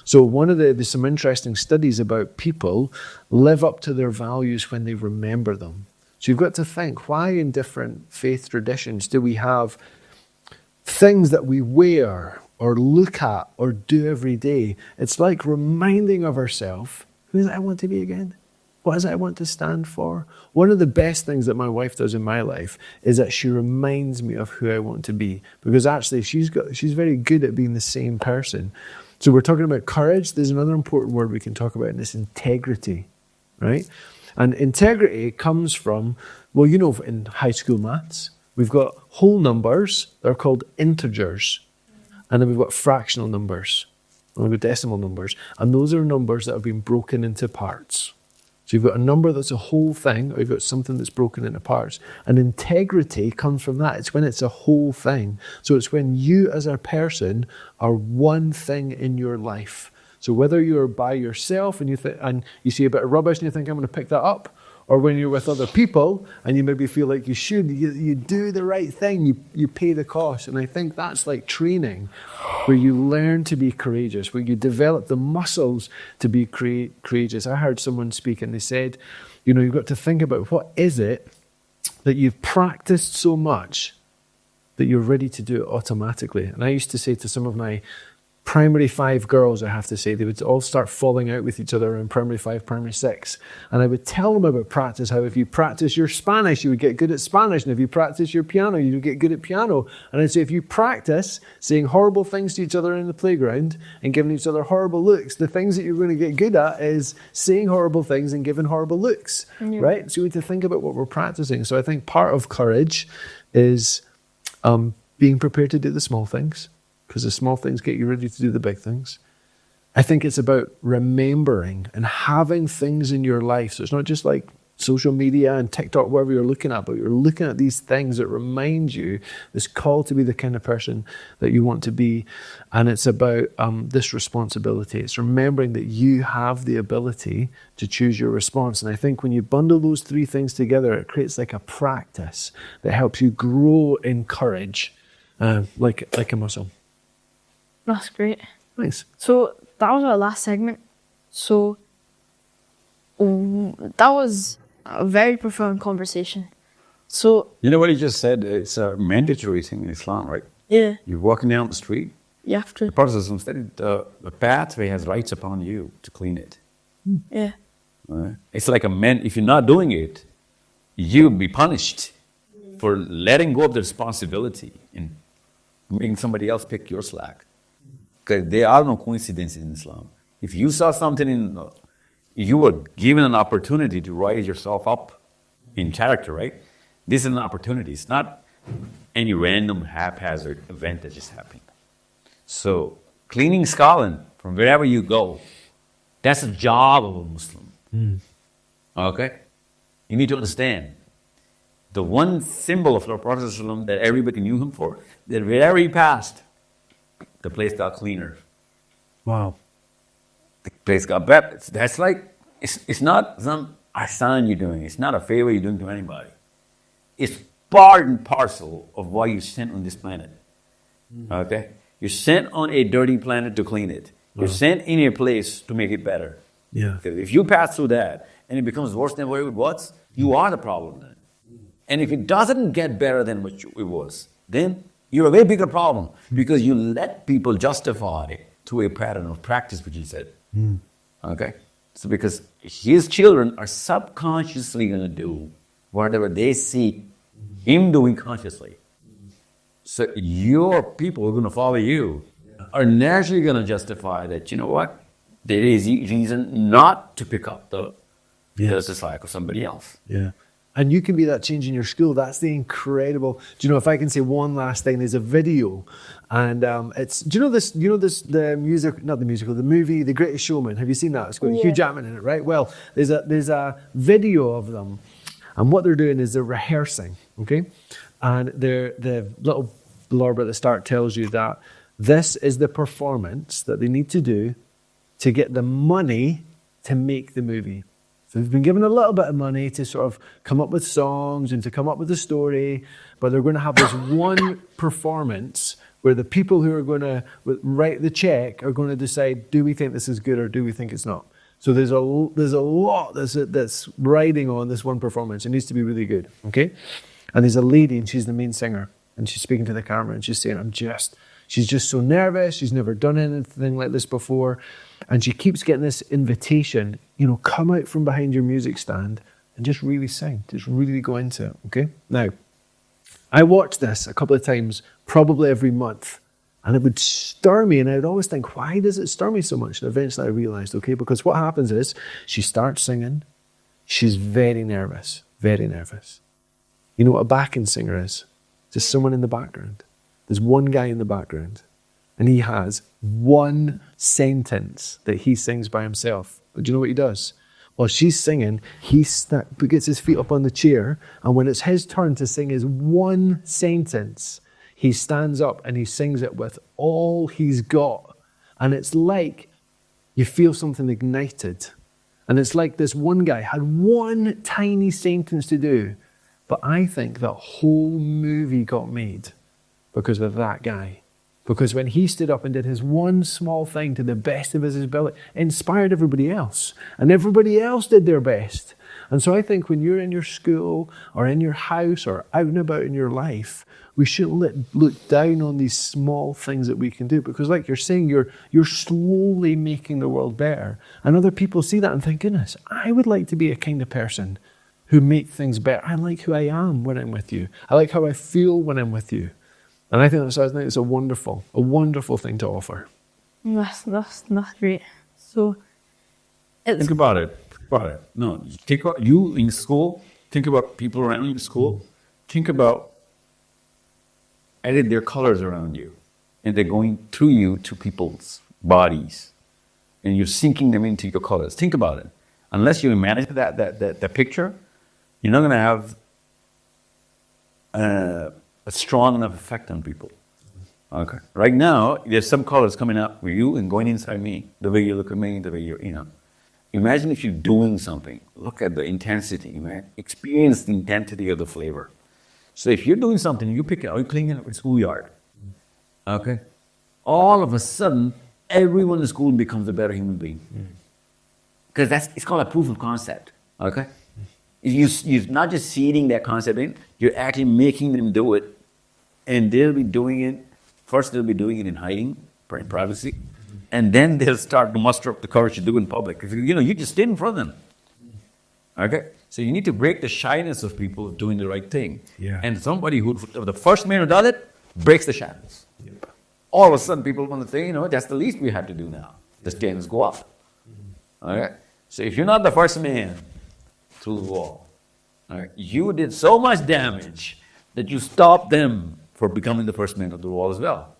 So there's some interesting studies about people live up to their values when they remember them. So you've got to think, why in different faith traditions do we have things that we wear or look at or do every day? It's like reminding of ourselves, who is it I want to be again? What is it I want to stand for? One of the best things that my wife does in my life is that she reminds me of who I want to be. Because actually she's very good at being the same person. So we're talking about courage. There's another important word we can talk about, and it's integrity, right? And integrity comes from, well, you know, in high school maths, we've got whole numbers. They're called integers. And then we've got fractional numbers. And we've got decimal numbers. And those are numbers that have been broken into parts. So you've got a number that's a whole thing, or you've got something that's broken into parts. And integrity comes from that. It's when it's a whole thing. So it's when you as a person are one thing in your life. So whether you're by yourself and you see a bit of rubbish and you think, I'm going to pick that up, or when you're with other people and you maybe feel like you should, you do the right thing, you pay the cost. And I think that's like training, where you learn to be courageous, where you develop the muscles to be courageous. I heard someone speak and they said, you know, you've got to think about what is it that you've practiced so much that you're ready to do it automatically. And I used to say to some of my primary 5 girls, I have to say, they would all start falling out with each other in primary 5, primary 6. And I would tell them about practice, how if you practice your Spanish, you would get good at Spanish. And if you practice your piano, you would get good at piano. And I'd say, if you practice saying horrible things to each other in the playground and giving each other horrible looks, the things that you're going to get good at is saying horrible things and giving horrible looks, right? So we need to think about what we're practicing. So I think part of courage is being prepared to do the small things, because the small things get you ready to do the big things. I think it's about remembering and having things in your life. So it's not just like social media and TikTok, wherever you're looking at, but you're looking at these things that remind you this call to be the kind of person that you want to be. And it's about this responsibility. It's remembering that you have the ability to choose your response. And I think when you bundle those 3 things together, it creates like a practice that helps you grow in courage, like a muscle. That's great. Nice. So that was our last segment. So that was a very profound conversation. So you know what he just said? It's a mandatory thing in Islam, right? Yeah. You're walking down the street. You have to. The Prophet said the pathway has rights upon you to clean it. Yeah. It's like if you're not doing it, you'll be punished for letting go of the responsibility and making somebody else pick your slack. Because there are no coincidences in Islam. If you saw something you were given an opportunity to rise yourself up in character, right? This is an opportunity. It's not any random haphazard event that just happened. So, cleaning Scotland from wherever you go, that's the job of a Muslim. Okay? You need to understand. The one symbol of the Prophet ﷺ that everybody knew him for, that wherever he passed, the place got cleaner. Wow. The place got better. That's like, it's not some ihsan you're doing. It's not a favor you're doing to anybody. It's part and parcel of why you're sent on this planet. Okay? You're sent on a dirty planet to clean it. You're sent in a place to make it better. Yeah. If you pass through that and it becomes worse than what it was, you are the problem then. And if it doesn't get better than what it was, then you're a way bigger problem because you let people justify it to a pattern of practice, which he said. Okay? So because his children are subconsciously going to do whatever they see him doing consciously. So your people who are going to follow you are naturally going to justify that, you know what? There is reason not to pick up the dislike of somebody else. Yeah. And you can be that change in your school. That's the incredible. Do you know, if I can say one last thing, there's a video, and it's. Do you know this? The music, not the musical, the movie, The Greatest Showman. Have you seen that? It's got Hugh Jackman in it, right? Well, there's a video of them, and what they're doing is they're rehearsing, okay, and the little blurb at the start tells you that this is the performance that they need to do to get the money to make the movie. So they've been given a little bit of money to sort of come up with songs and to come up with a story, but they're going to have this one performance where the people who are going to write the check are going to decide, do we think this is good or do we think it's not? So there's a lot that's riding on this one performance. It needs to be really good, okay? And there's a lady, and she's the main singer, and she's speaking to the camera, and she's saying, she's just so nervous. She's never done anything like this before. And she keeps getting this invitation, come out from behind your music stand and just really sing, just really go into it, okay? Now, I watched this a couple of times, probably every month, and it would stir me, and I would always think, why does it stir me so much? And eventually I realized, okay, because what happens is she starts singing, she's very nervous, very nervous. You know what a backing singer is? Just someone in the background. There's one guy in the background, and he has one sentence that he sings by himself. But do you know what he does? While she's singing, he gets his feet up on the chair, and when it's his turn to sing his one sentence, he stands up and he sings it with all he's got. And it's like you feel something ignited. And it's like this one guy had one tiny sentence to do, but I think the whole movie got made because of that guy. Because when he stood up and did his one small thing to the best of his ability, it inspired everybody else. And everybody else did their best. And so I think when you're in your school or in your house or out and about in your life, we shouldn't look down on these small things that we can do. Because like you're saying, you're slowly making the world better. And other people see that and think, goodness, I would like to be a kind of person who make things better. I like who I am when I'm with you. I like how I feel when I'm with you. And I think it's a wonderful thing to offer. That's great. So, think about it. No, think about you in school. Think about people around you in school. Think about edit their colors around you, and they're going through you to people's bodies, and you're sinking them into your colors. Think about it. Unless you imagine that picture, you're not going to have a strong enough effect on people. Okay. Right now, there's some colors coming out with you and going inside me. The way you look at me, the way you're, Imagine if you're doing something. Look at the intensity, man. Experience the intensity of the flavor. So if you're doing something, you pick it up, you're cleaning up a schoolyard. Okay. All of a sudden, everyone in the school becomes a better human being. Because it's called a proof of concept. Okay. You're not just seeding that concept in, you're actually making them do it. And they'll be doing it, first they'll be doing it in hiding, in privacy. And then they'll start to muster up the courage to do it in public. Because, you just stay in front of them. Okay? So you need to break the shyness of people doing the right thing. Yeah. And somebody the first man who does it, breaks the shyness. Yep. All of a sudden people want to say, that's the least we have to do now. The standards go up. Okay? So if you're not the first man through the wall, all right, you did so much damage that you stopped them from becoming the first man through the wall as well.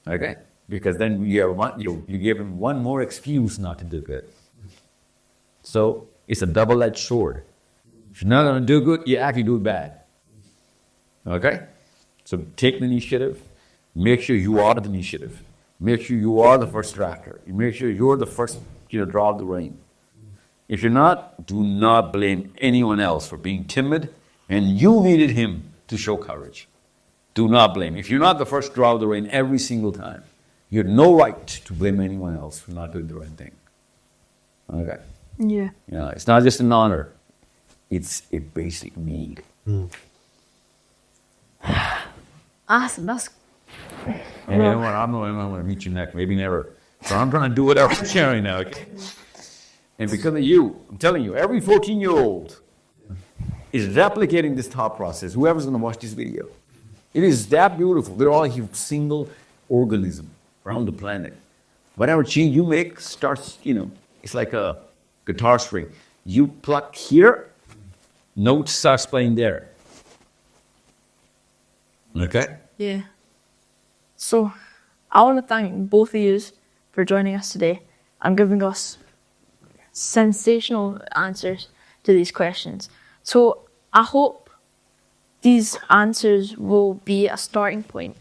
Okay? Because then you give him one more excuse not to do good. So it's a double-edged sword. If you're not going to do good, you actually do bad. Okay? So take the initiative. Make sure you are the initiative. Make sure you are the first drafter. Make sure you're the first to draw the rein. If you're not, do not blame anyone else for being timid, and you needed him to show courage. Do not blame. If you're not the first to draw the rein every single time, you have no right to blame anyone else for not doing the right thing. Okay? Yeah. You know, it's not just an honor. It's a basic need. Awesome. That's... And you know what? I'm going to meet you next. Maybe never. So I'm trying to do whatever I'm sharing now. Okay? And because of you, I'm telling you, every 14-year-old is replicating this thought process. Whoever's going to watch this video. It is that beautiful. They're all a single organism around the planet. Whatever change you make starts, it's like a guitar string. You pluck here, notes starts playing there. Okay? Yeah. So, I want to thank both of you for joining us today and giving us sensational answers to these questions. So, I hope these answers will be a starting point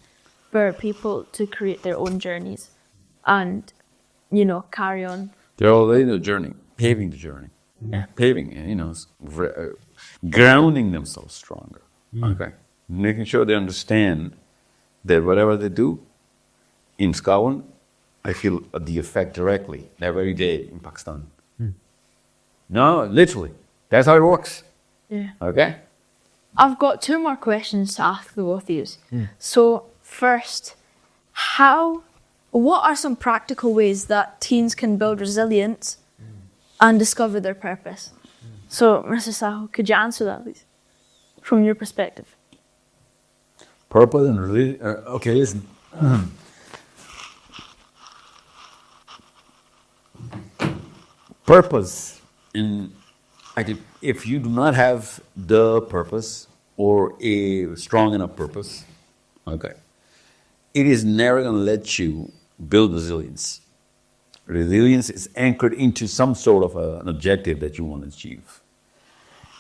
for people to create their own journeys and, carry on. They're already in the journey, paving the journey. Yeah. Paving, grounding themselves stronger. Okay? Making sure they understand that whatever they do in Scotland, I feel the effect directly that very day in Pakistan. No, literally. That's how it works. Yeah. Okay? I've got 2 more questions to ask the both of you. So, first, what are some practical ways that teens can build resilience and discover their purpose? So, Mr. Sahil, could you answer that, please, from your perspective? Purpose and religion. Okay, listen. Purpose. If you do not have the purpose or a strong enough purpose, okay, it is never going to let you build resilience. Resilience is anchored into some sort of an objective that you want to achieve.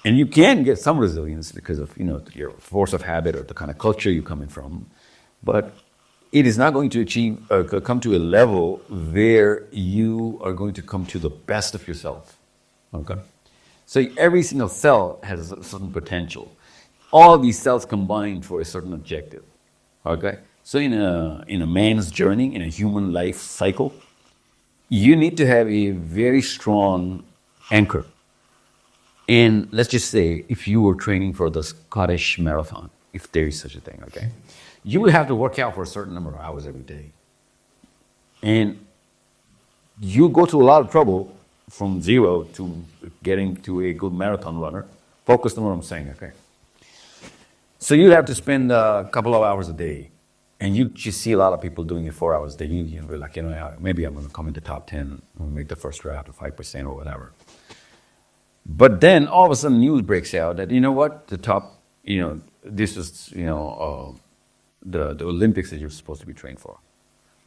And you can get some resilience because of, your force of habit or the kind of culture you're coming from. But it is not going to come to a level where you are going to come to the best of yourself. Okay? So every single cell has a certain potential. All these cells combine for a certain objective. Okay? So in a man's journey, in a human life cycle, you need to have a very strong anchor. And let's just say, if you were training for the Scottish Marathon, if there is such a thing, okay, you would have to work out for a certain number of hours every day. And you go through a lot of trouble from zero to getting to a good marathon runner. Focus on what I'm saying, okay? So you have to spend a couple of hours a day. And you see a lot of people doing it 4 hours a day. You're like, maybe I'm going to come in the top 10 or make the first draft of 5% or whatever. But then all of a sudden news breaks out that, the top, this is, the Olympics that you're supposed to be trained for.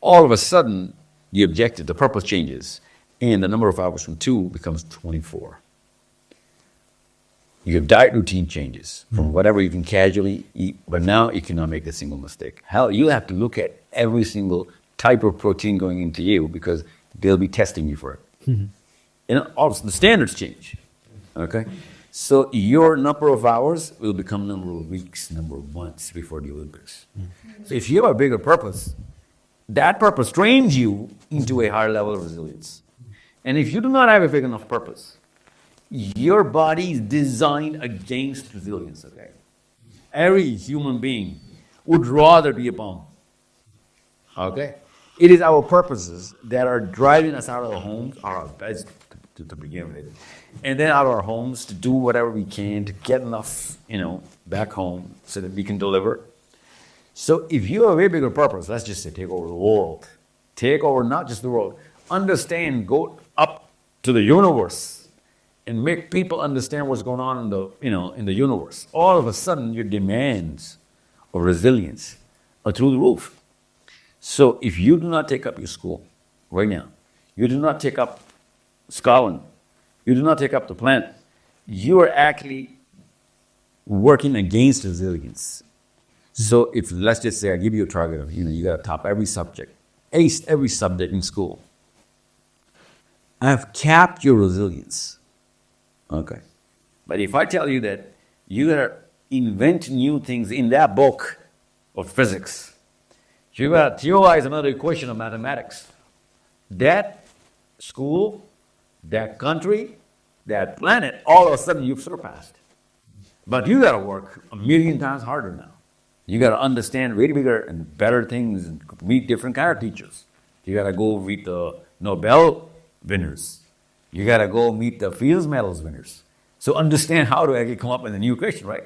All of a sudden, the objective, the purpose changes, and the number of hours from 2 becomes 24. Your diet routine changes from whatever you can casually eat, but now you cannot make a single mistake. Hell, you have to look at every single type of protein going into you because they'll be testing you for it. And all of a sudden, the standards change. Okay? So your number of hours will become number of weeks, number of months before the Olympics. So if you have a bigger purpose, that purpose trains you into a higher level of resilience. And if you do not have a big enough purpose, your body is designed against resilience, okay? Every human being would rather be a bomb, okay? It is our purposes that are driving us out of our homes, our beds to begin with, and then out of our homes to do whatever we can to get enough, back home so that we can deliver. So if you have a very bigger purpose, let's just say take over the world. Take over not just the world. Understand, go up to the universe and make people understand what's going on in the universe, all of a sudden your demands of resilience are through the roof. So if you do not take up your school right now, you do not take up scholarship, you do not take up the planet, you are actually working against resilience. So if, let's just say I give you a target of, you got to top every subject, ace every subject in school. I've capped your resilience. Okay. But if I tell you that you got to invent new things in that book of physics, you got to theorize another equation of mathematics, that school, that country, that planet, all of a sudden you've surpassed. But you got to work a million times harder now. You got to understand really bigger and better things and meet different kind of teachers. You got to go meet the Nobel winners. You got to go meet the Fields Medals winners. So understand how to actually come up with a new equation, right?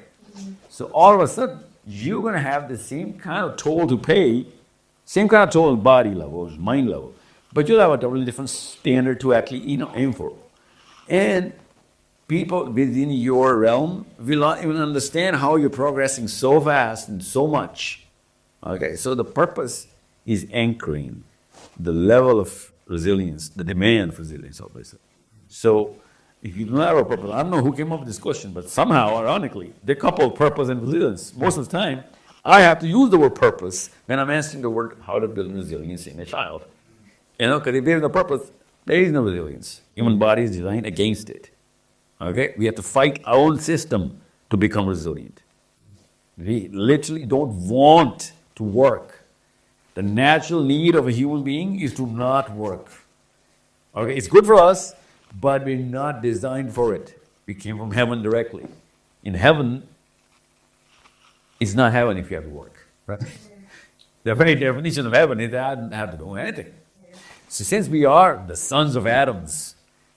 So all of a sudden, you're going to have the same kind of toll to pay, same kind of toll at body level, mind level, but you'll have a totally different standard to actually aim for. And people within your realm will not even understand how you're progressing so fast and so much. Okay, so the purpose is anchoring the level of resilience, the demand for resilience, obviously. So if you do not have a purpose, I don't know who came up with this question, but somehow, ironically, they couple purpose and resilience. Most of the time, I have to use the word purpose when I'm answering the word how to build resilience in a child. Because if there is no purpose, there is no resilience. Human body is designed against it. Okay? We have to fight our own system to become resilient. We literally don't want to work. The natural need of a human being is to not work. Okay? It's good for us, but we're not designed for it. We came from heaven directly. In heaven, it's not heaven if you have to work. Right? The very definition of heaven is that I don't have to do anything. So since we are the sons of Adam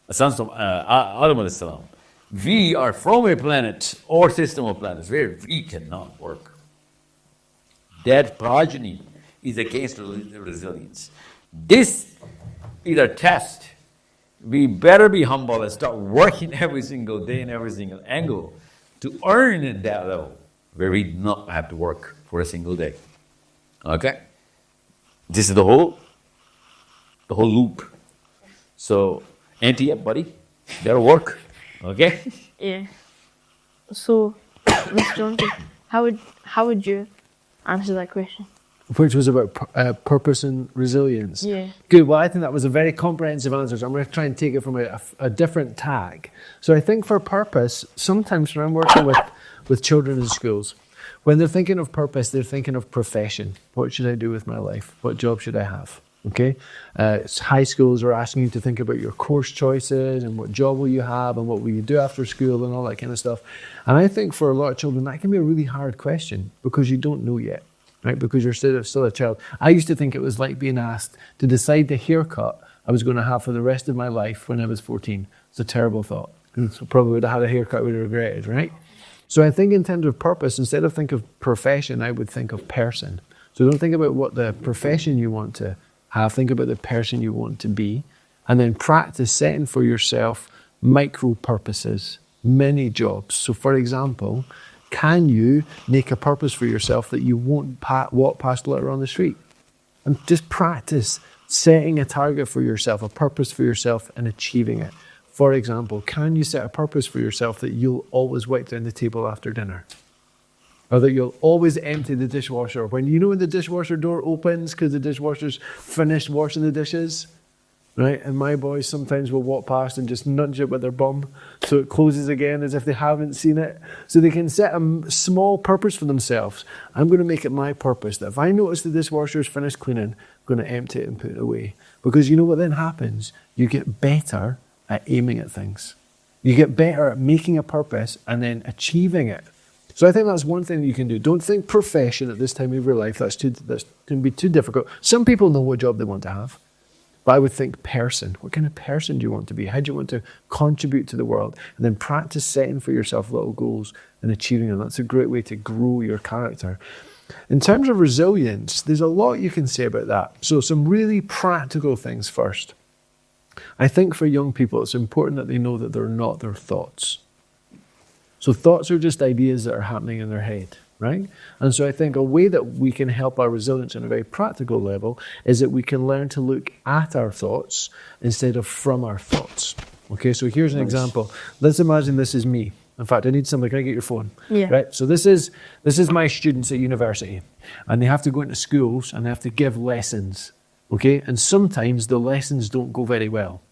alayhi salam, we are from a planet or system of planets where we cannot work. That progeny is against resilience. This is a test. We better be humble and start working every single day and every single angle to earn at that level where we do not have to work for a single day. Okay? This is the whole loop. So, anti-up, buddy. Better work. Okay? Yeah. So, Mr. Johnson, how would you answer that question? Which was about purpose and resilience. Yeah. Good. Well, I think that was a very comprehensive answer. So I'm going to try and take it from a different tag. So I think for purpose, sometimes when I'm working with children in schools, when they're thinking of purpose, they're thinking of profession. What should I do with my life? What job should I have? Okay? High schools are asking you to think about your course choices and what job will you have and what will you do after school and all that kind of stuff. And I think for a lot of children, that can be a really hard question because you don't know yet. Right, because you're still a child. I used to think it was like being asked to decide the haircut I was going to have for the rest of my life when I was 14. It's a terrible thought. So probably would have had a haircut I would have regretted, right? So I think in terms of purpose, instead of think of profession, I would think of person. So don't think about what the profession you want to have. Think about the person you want to be. And then practice setting for yourself micro purposes, mini jobs. So for example, can you make a purpose for yourself that you won't walk past later on the street? And just practice setting a target for yourself, a purpose for yourself, and achieving it. For example, can you set a purpose for yourself that you'll always wipe down the table after dinner? Or that you'll always empty the dishwasher. When the dishwasher door opens because the dishwasher's finished washing the dishes, right? And my boys sometimes will walk past and just nudge it with their bum so it closes again as if they haven't seen it. So they can set a small purpose for themselves. I'm going to make it my purpose that if I notice the dishwasher is finished cleaning, I'm going to empty it and put it away. Because you know what then happens? You get better at aiming at things. You get better at making a purpose and then achieving it. So I think that's one thing that you can do. Don't think profession at this time of your life. That's going to be too difficult. Some people know what job they want to have. But I would think person. What kind of person do you want to be? How do you want to contribute to the world? And then practice setting for yourself little goals and achieving them. That's a great way to grow your character. In terms of resilience, there's a lot you can say about that. So some really practical things first. I think for young people, it's important that they know that they're not their thoughts. So thoughts are just ideas that are happening in their head, right? And so I think a way that we can help our resilience on a very practical level is that we can learn to look at our thoughts instead of from our thoughts. Okay, so here's an example. Let's imagine this is me. In fact, I need something. Can I get your phone? Yeah. Right. So this is my students at university, and they have to go into schools and they have to give lessons. Okay, and sometimes the lessons don't go very well.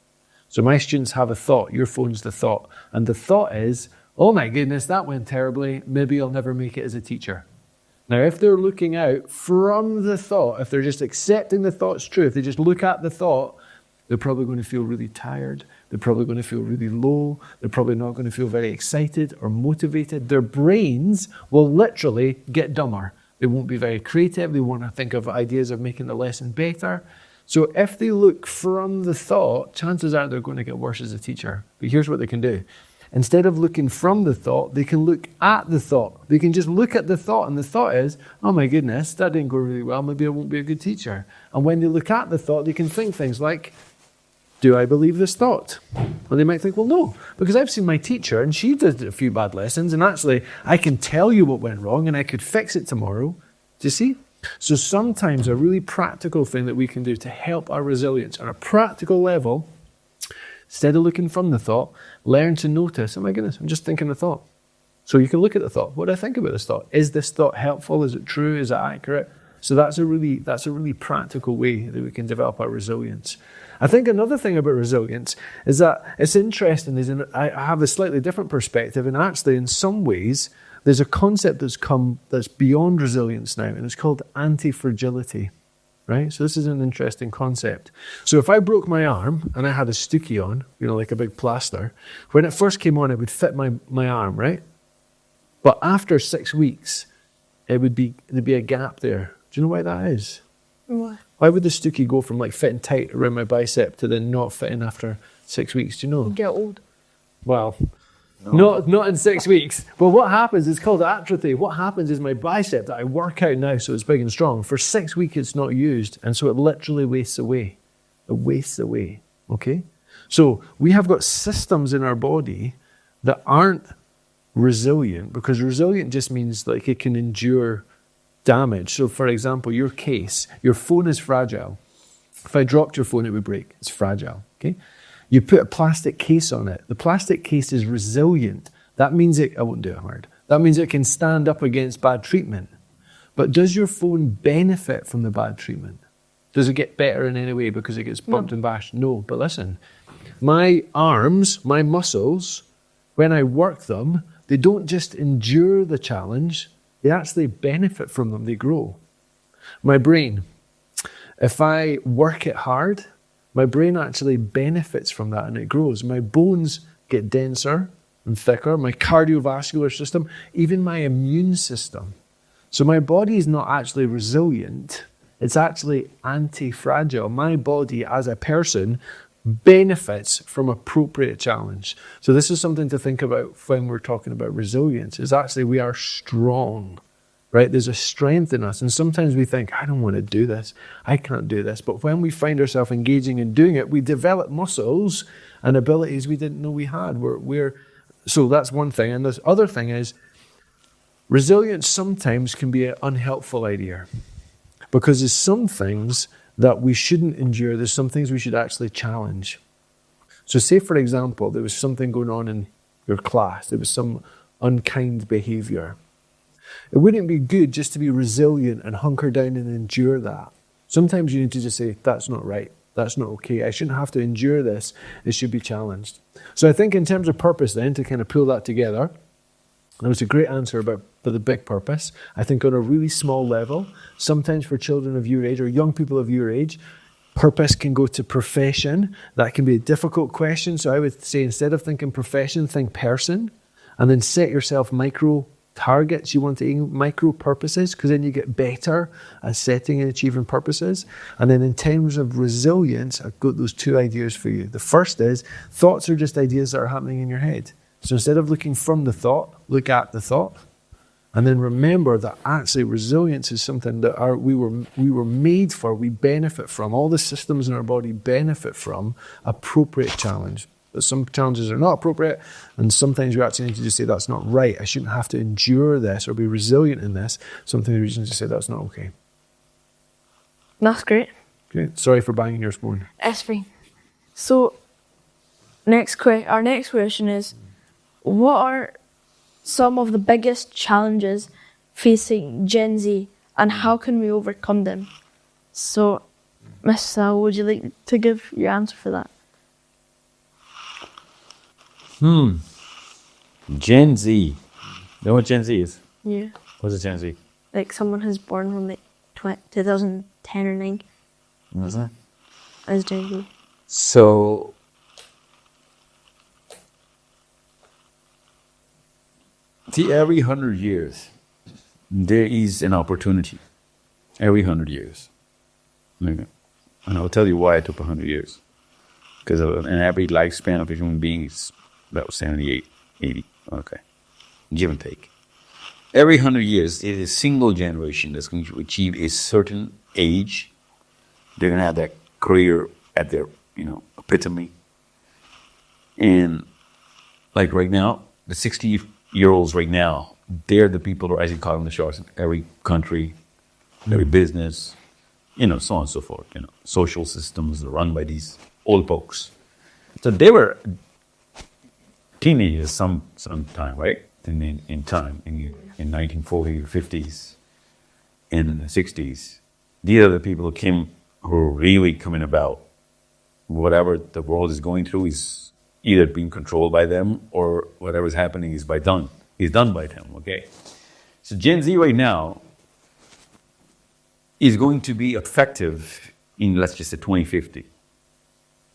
So my students have a thought. Your phone's the thought, and the thought is, "Oh my goodness, that went terribly. Maybe I'll never make it as a teacher." Now, if they're looking out from the thought, if they're just accepting the thought's true, if they just look at the thought, they're probably going to feel really tired. They're probably going to feel really low. They're probably not going to feel very excited or motivated. Their brains will literally get dumber. They won't be very creative. They won't think of ideas of making the lesson better. So if they look from the thought, chances are they're going to get worse as a teacher. But here's what they can do. Instead of looking from the thought, they can look at the thought. They can just look at the thought, and the thought is, "Oh my goodness, that didn't go really well. Maybe I won't be a good teacher." And when they look at the thought, they can think things like, "Do I believe this thought?" Well, they might think, "Well, no, because I've seen my teacher and she did a few bad lessons, and actually I can tell you what went wrong and I could fix it tomorrow." Do you see? So sometimes a really practical thing that we can do to help our resilience on a practical level, instead of looking from the thought, learn to notice, "Oh my goodness, I'm just thinking a thought." So you can look at the thought. What do I think about this thought? Is this thought helpful? Is it true? Is it accurate? So that's a really practical way that we can develop our resilience. I think another thing about resilience is that it's interesting. I have a slightly different perspective, and actually, in some ways, there's a concept that's beyond resilience now, and it's called anti-fragility. Right? So this is an interesting concept. So if I broke my arm and I had a stookie on, like a big plaster, when it first came on, it would fit my arm, right? But after 6 weeks, there'd be a gap there. Do you know why that is? Why? Why would the stookie go from fitting tight around my bicep to then not fitting after 6 weeks? Do you know? You get old. Well, not in 6 weeks. But what happens is called atrophy. What happens is my bicep that I work out now so it's big and strong, for 6 weeks it's not used, and so it literally wastes away. It wastes away, okay? So we have got systems in our body that aren't resilient, because resilient just means it can endure damage. So for example, your phone is fragile. If I dropped your phone, it would break. It's fragile, okay? You put a plastic case on it. The plastic case is resilient. That means I won't do it hard. That means it can stand up against bad treatment. But does your phone benefit from the bad treatment? Does it get better in any way because it gets bumped and bashed? No, but listen, my arms, my muscles, when I work them, they don't just endure the challenge, they actually benefit from them, they grow. My brain, if I work it hard, my brain actually benefits from that and it grows. My bones get denser and thicker, my cardiovascular system, even my immune system. So my body is not actually resilient, it's actually anti-fragile. My body as a person benefits from appropriate challenge. So this is something to think about when we're talking about resilience, is actually we are strong, right? There's a strength in us. And sometimes we think, I don't want to do this. I can't do this. But when we find ourselves engaging in doing it, we develop muscles and abilities we didn't know we had. So that's one thing. And this other thing is, resilience sometimes can be an unhelpful idea, because there's some things that we shouldn't endure. There's some things we should actually challenge. So say, for example, there was something going on in your class. There was some unkind behavior. It wouldn't be good just to be resilient and hunker down and endure that. Sometimes you need to just say, that's not right. That's not okay. I shouldn't have to endure this. It should be challenged. So I think in terms of purpose then, to kind of pull that together, that was a great answer about the big purpose. I think on a really small level, sometimes for children of your age or young people of your age, purpose can go to profession. That can be a difficult question. So I would say, instead of thinking profession, think person, and then set yourself micro targets. You want to aim micro purposes, because then you get better at setting and achieving purposes. And then in terms of resilience, I've got those two ideas for you. The first is, thoughts are just ideas that are happening in your head. So instead of looking from the thought, look at the thought. And then remember that actually resilience is something that we were made for, we benefit from. All the systems in our body benefit from appropriate challenge. But some challenges are not appropriate, and sometimes you actually need to just say, that's not right. I shouldn't have to endure this or be resilient in this. Sometimes you just say, that's not okay. That's great. Okay. Sorry for banging your spoon. It's fine. So, our next question is, what are some of the biggest challenges facing Gen Z, and how can we overcome them? So, Ms. Sahil, would you like to give your answer for that? Gen Z. You know what Gen Z is? Yeah. What's a Gen Z? Like someone who's born from like 2010 or 9. What's that? As Gen Z. So, see, every 100 years, there is an opportunity. Every 100 years. And I'll tell you why it took 100 years. Because an average lifespan of a human being is about 78, 80. Okay. Give and take. Every 100 years, it is a single generation that's going to achieve a certain age. They're going to have that career at their, epitome. And like right now, the 60-year-olds right now, they're the people who are actually calling the shots in every country, every business, so on and so forth. Social systems are run by these old folks. So they were teenagers sometime, right? In time, in 1940s, 50s, in the 60s. These are the people who are really coming about. Whatever the world is going through is either being controlled by them or whatever is happening is done by them, okay? So Gen Z right now is going to be effective in, let's just say, 2050.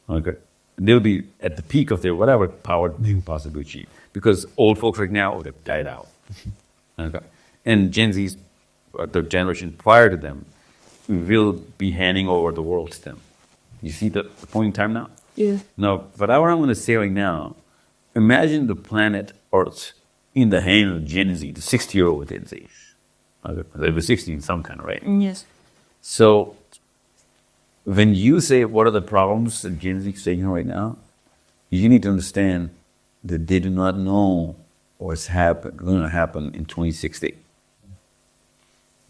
Okay? They'll be at the peak of their whatever power they can possibly achieve. Because old folks right now would have died out. Okay? And Gen Z's, the generation prior to them, will be handing over the world to them. You see the point in time now? Yeah. No, but what I'm going to say right now, imagine the planet Earth in the hand of Gen Z, the 60-year-old Gen Z. Okay? They were 60 in some kind, right? Yes. So, when you say what are the problems that Gen Z is facing right now, you need to understand that they do not know what's going to happen in 2060.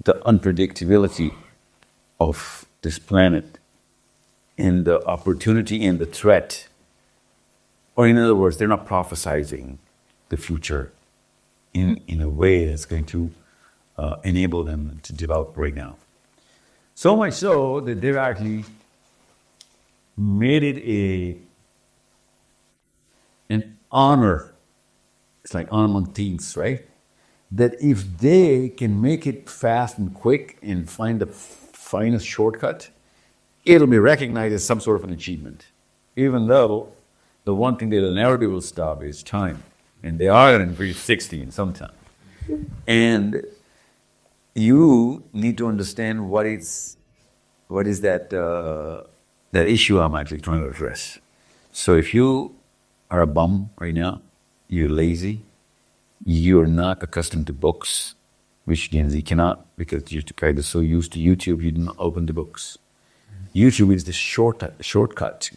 The unpredictability of this planet and the opportunity and the threat, or in other words, they're not prophesizing the future in a way that's going to enable them to develop right now. So much so that they've actually made it an honor. It's like honor among teens, right? That if they can make it fast and quick and find the finest shortcut, it'll be recognized as some sort of an achievement. Even though the one thing they'll never be able to stop is time. And they are going to reach 60 in some time. And you need to understand what is that issue I'm actually trying to address. So if you are a bum right now, you're lazy, you're not accustomed to books, which Gen Z cannot, because you're kind of so used to YouTube, you didn't open the books. YouTube is the shortcut,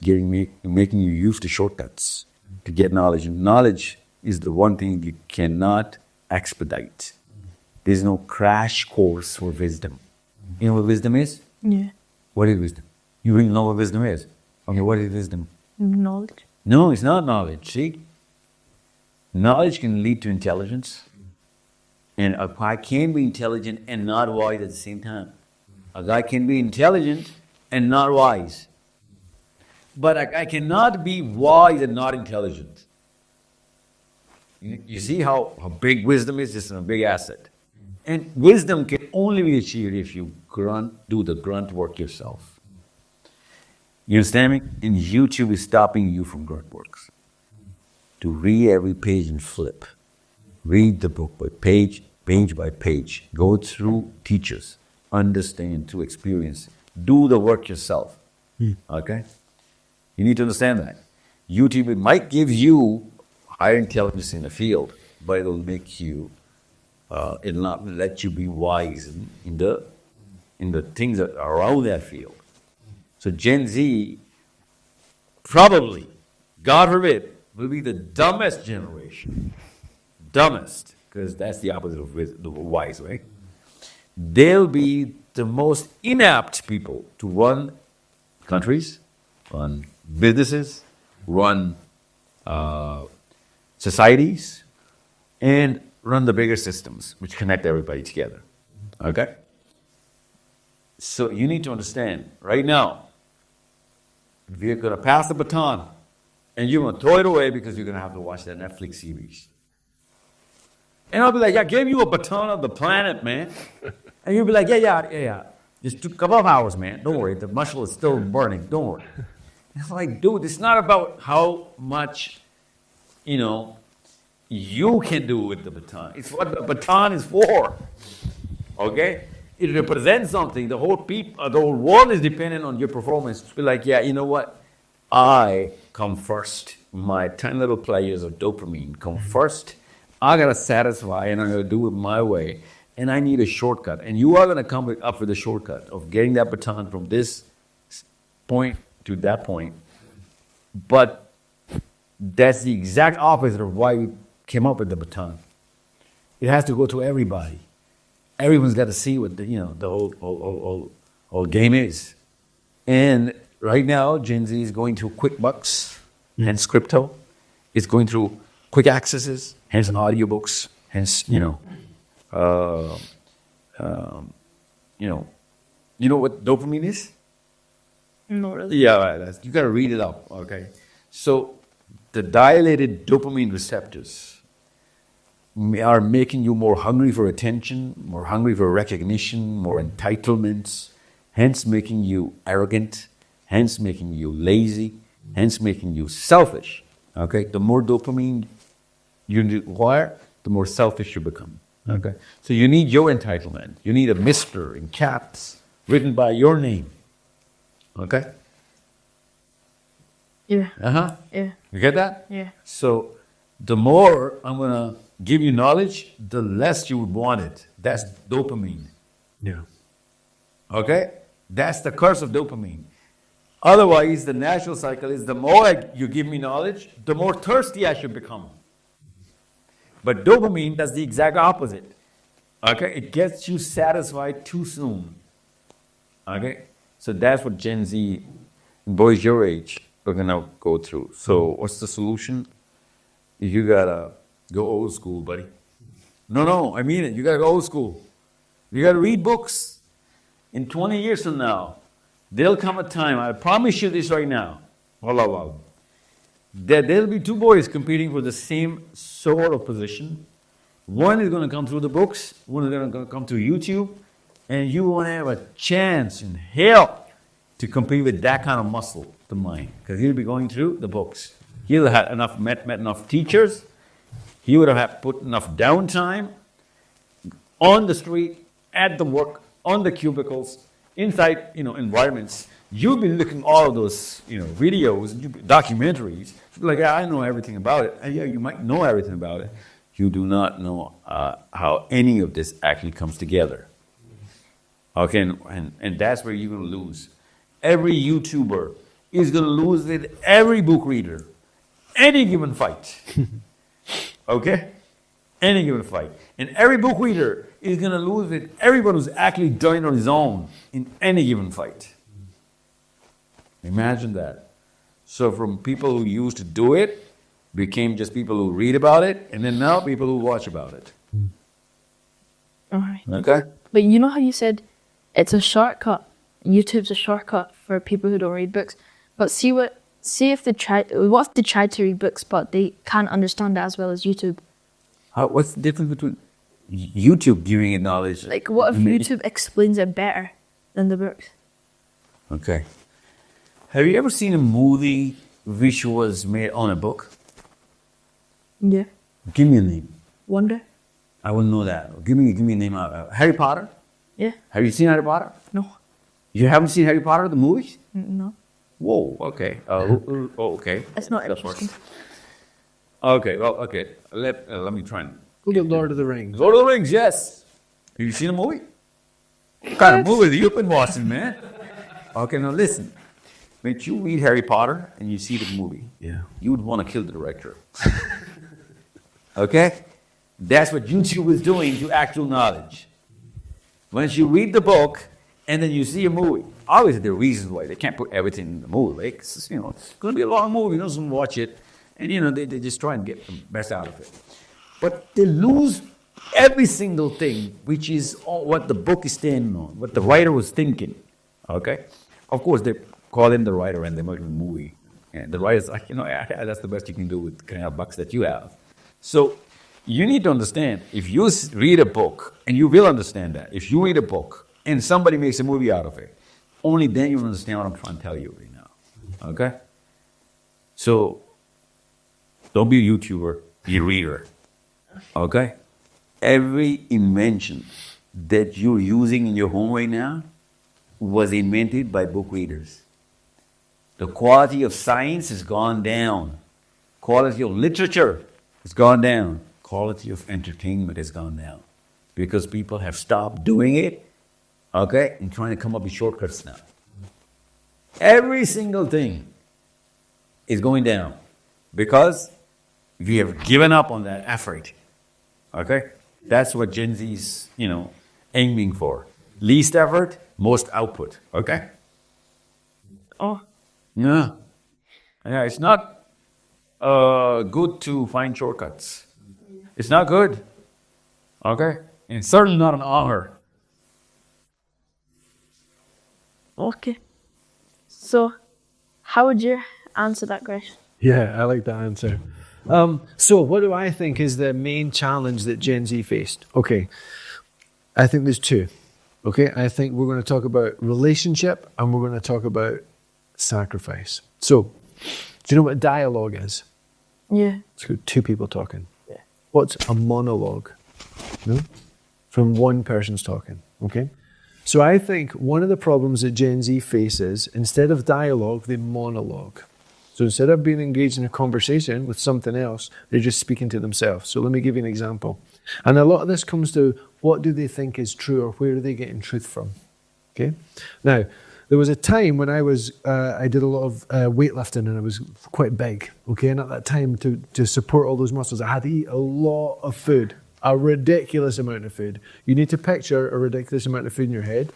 making you use the shortcuts to get knowledge. And knowledge is the one thing you cannot expedite. There's no crash course for wisdom. You know what wisdom is? Yeah. What is wisdom? You really know what wisdom is? Okay, what is wisdom? Knowledge. No, it's not knowledge, see? Knowledge can lead to intelligence. And a guy can be intelligent and not wise at the same time. A guy can be intelligent and not wise. But a guy cannot be wise and not intelligent. You see how big wisdom is? Just a big asset. And wisdom can only be achieved if you do the grunt work yourself. You understand me? And YouTube is stopping you from grunt works. To read every page and flip. Read the book by page by page. Go through teachers. Understand through experience. Do the work yourself. Okay? You need to understand that. YouTube, it might give you higher intelligence in the field, but it will make you It'll not let you be wise in the things that are around that field. So Gen Z probably, God forbid, will be the dumbest generation. Dumbest, because that's the opposite of the wise, right? They'll be the most inapt people to run countries, run businesses, run societies, and run the bigger systems which connect everybody together. Okay? So you need to understand, right now, we're going to pass the baton, and you're going to throw it away because you're going to have to watch that Netflix series. And I'll be like, I gave you a baton of the planet, man. And you'll be like, yeah. Just took a couple of hours, man. Don't worry, the muscle is still burning. Don't worry. And it's like, dude, it's not about how much, you can do with the baton. It's what the baton is for. Okay? It represents something. The whole world is dependent on your performance. To be like, yeah, you know what? I come first. My 10 little players of dopamine come first. I gotta satisfy, and I'm gonna do it my way. And I need a shortcut. And you are gonna come up with a shortcut of getting that baton from this point to that point. But that's the exact opposite of why we came up with the baton. It has to go to everybody. Everyone's got to see what the whole game is. And right now, Gen Z is going through quick bucks, hence crypto. It's going through quick accesses, hence audiobooks, hence you know what dopamine is? Not really. Yeah, right. You got to read it up. Okay, so the dilated dopamine receptors are making you more hungry for attention, more hungry for recognition, more entitlements, hence making you arrogant, hence making you lazy, hence making you selfish. Okay, the more dopamine you require, the more selfish you become. Okay, so you need your entitlement. You need a Mr. in caps written by your name. Okay. Yeah. Yeah. You get that? Yeah. So the more I'm gonna give you knowledge, the less you would want it. That's dopamine. Yeah. Okay? That's the curse of dopamine. Otherwise, the natural cycle is the more you give me knowledge, the more thirsty I should become. But dopamine does the exact opposite. Okay? It gets you satisfied too soon. Okay? So that's what Gen Z, boys your age, are gonna go through. So what's the solution? You gotta go old school, buddy. No, I mean it. You gotta go old school. You gotta read books. In 20 years from now, there'll come a time, I promise you this right now, that there'll be two boys competing for the same sort of position. One is gonna come through the books, one is gonna come through YouTube, and you won't have a chance in hell to compete with that kind of muscle to mine, because he'll be going through the books. He'll have met enough teachers. He would have put enough downtime on the street, at the work, on the cubicles, inside environments. You've been looking at all of those videos, documentaries. Like, I know everything about it. And yeah, you might know everything about it. You do not know how any of this actually comes together. Okay, and that's where you're going to lose. Every YouTuber is going to lose with every book reader. Any given fight. Okay? Any given fight. And every book reader is going to lose with everyone who's actually done it on his own in any given fight. Imagine that. So from people who used to do it, became just people who read about it, and then now people who watch about it. All right. Okay? But you know how you said it's a shortcut? YouTube's a shortcut for people who don't read books. But what if they try to read books but they can't understand it as well as YouTube? What's the difference between YouTube giving it knowledge? Like, what if YouTube explains it better than the books? Okay. Have you ever seen a movie which was made on a book? Yeah. Give me a name. Wonder? I wouldn't know that. Give me a name. Harry Potter? Yeah. Have you seen Harry Potter? No. You haven't seen Harry Potter, the movies? No. Whoa, okay. Okay. It's not That's interesting. Okay, well, okay. Let me try and Look at Lord of the Rings. Lord of the Rings, yes. Have you seen the movie? What kind of movie have you been watching, man? Okay, now listen. When you read Harry Potter and you see the movie, you would want to kill the director. Okay? That's what YouTube is doing to actual knowledge. Once you read the book and then you see a movie, obviously there are reasons why they can't put everything in the movie. Like, it's going to be a long movie, you know, someone watch it, and they just try and get the best out of it. But they lose every single thing, which is what the book is standing on, what the writer was thinking. Okay? Of course, they call in the writer and they make the movie. And the writer's like, that's the best you can do with the kind of bucks that you have. So you need to understand, if you read a book, and you will understand that, if you read a book and somebody makes a movie out of it, only then you'll understand what I'm trying to tell you right now. Okay? So don't be a YouTuber, be a reader. Okay? Every invention that you're using in your home right now was invented by book readers. The quality of science has gone down. Quality of literature has gone down. Quality of entertainment has gone down. Because people have stopped doing it, okay, and trying to come up with shortcuts now. Every single thing is going down because we have given up on that effort. Okay? That's what Gen Z's, aiming for. Least effort, most output. Okay? Oh. Yeah. Yeah, it's not good to find shortcuts. It's not good. Okay? And it's certainly not an honor. Okay. So, how would you answer that question? Yeah, I like that answer. So what do I think is the main challenge that Gen Z faced? Okay, I think there's two. Okay, I think we're going to talk about relationship and we're going to talk about sacrifice. So, do you know what dialogue is? Yeah. It's got two people talking. Yeah. What's a monologue? No? From one person's talking. Okay? So I think one of the problems that Gen Z faces, instead of dialogue, they monologue. So instead of being engaged in a conversation with something else, they're just speaking to themselves. So let me give you an example. And a lot of this comes to what do they think is true or where are they getting truth from? Okay? Now, there was a time when I did a lot of weightlifting and I was quite big. Okay? And at that time, to support all those muscles, I had to eat a lot of food. A ridiculous amount of food. You need to picture a ridiculous amount of food in your head.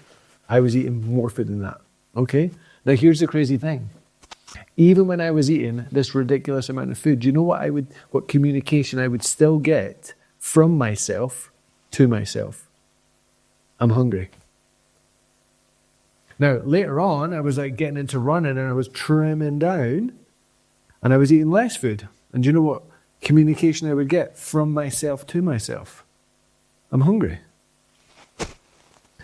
I was eating more food than that. Okay? Now here's the crazy thing. Even when I was eating this ridiculous amount of food, do you know what communication I would still get from myself to myself? I'm hungry. Now, later on, I was like getting into running and I was trimming down and I was eating less food. And do you know what communication I would get from myself to myself? I'm hungry.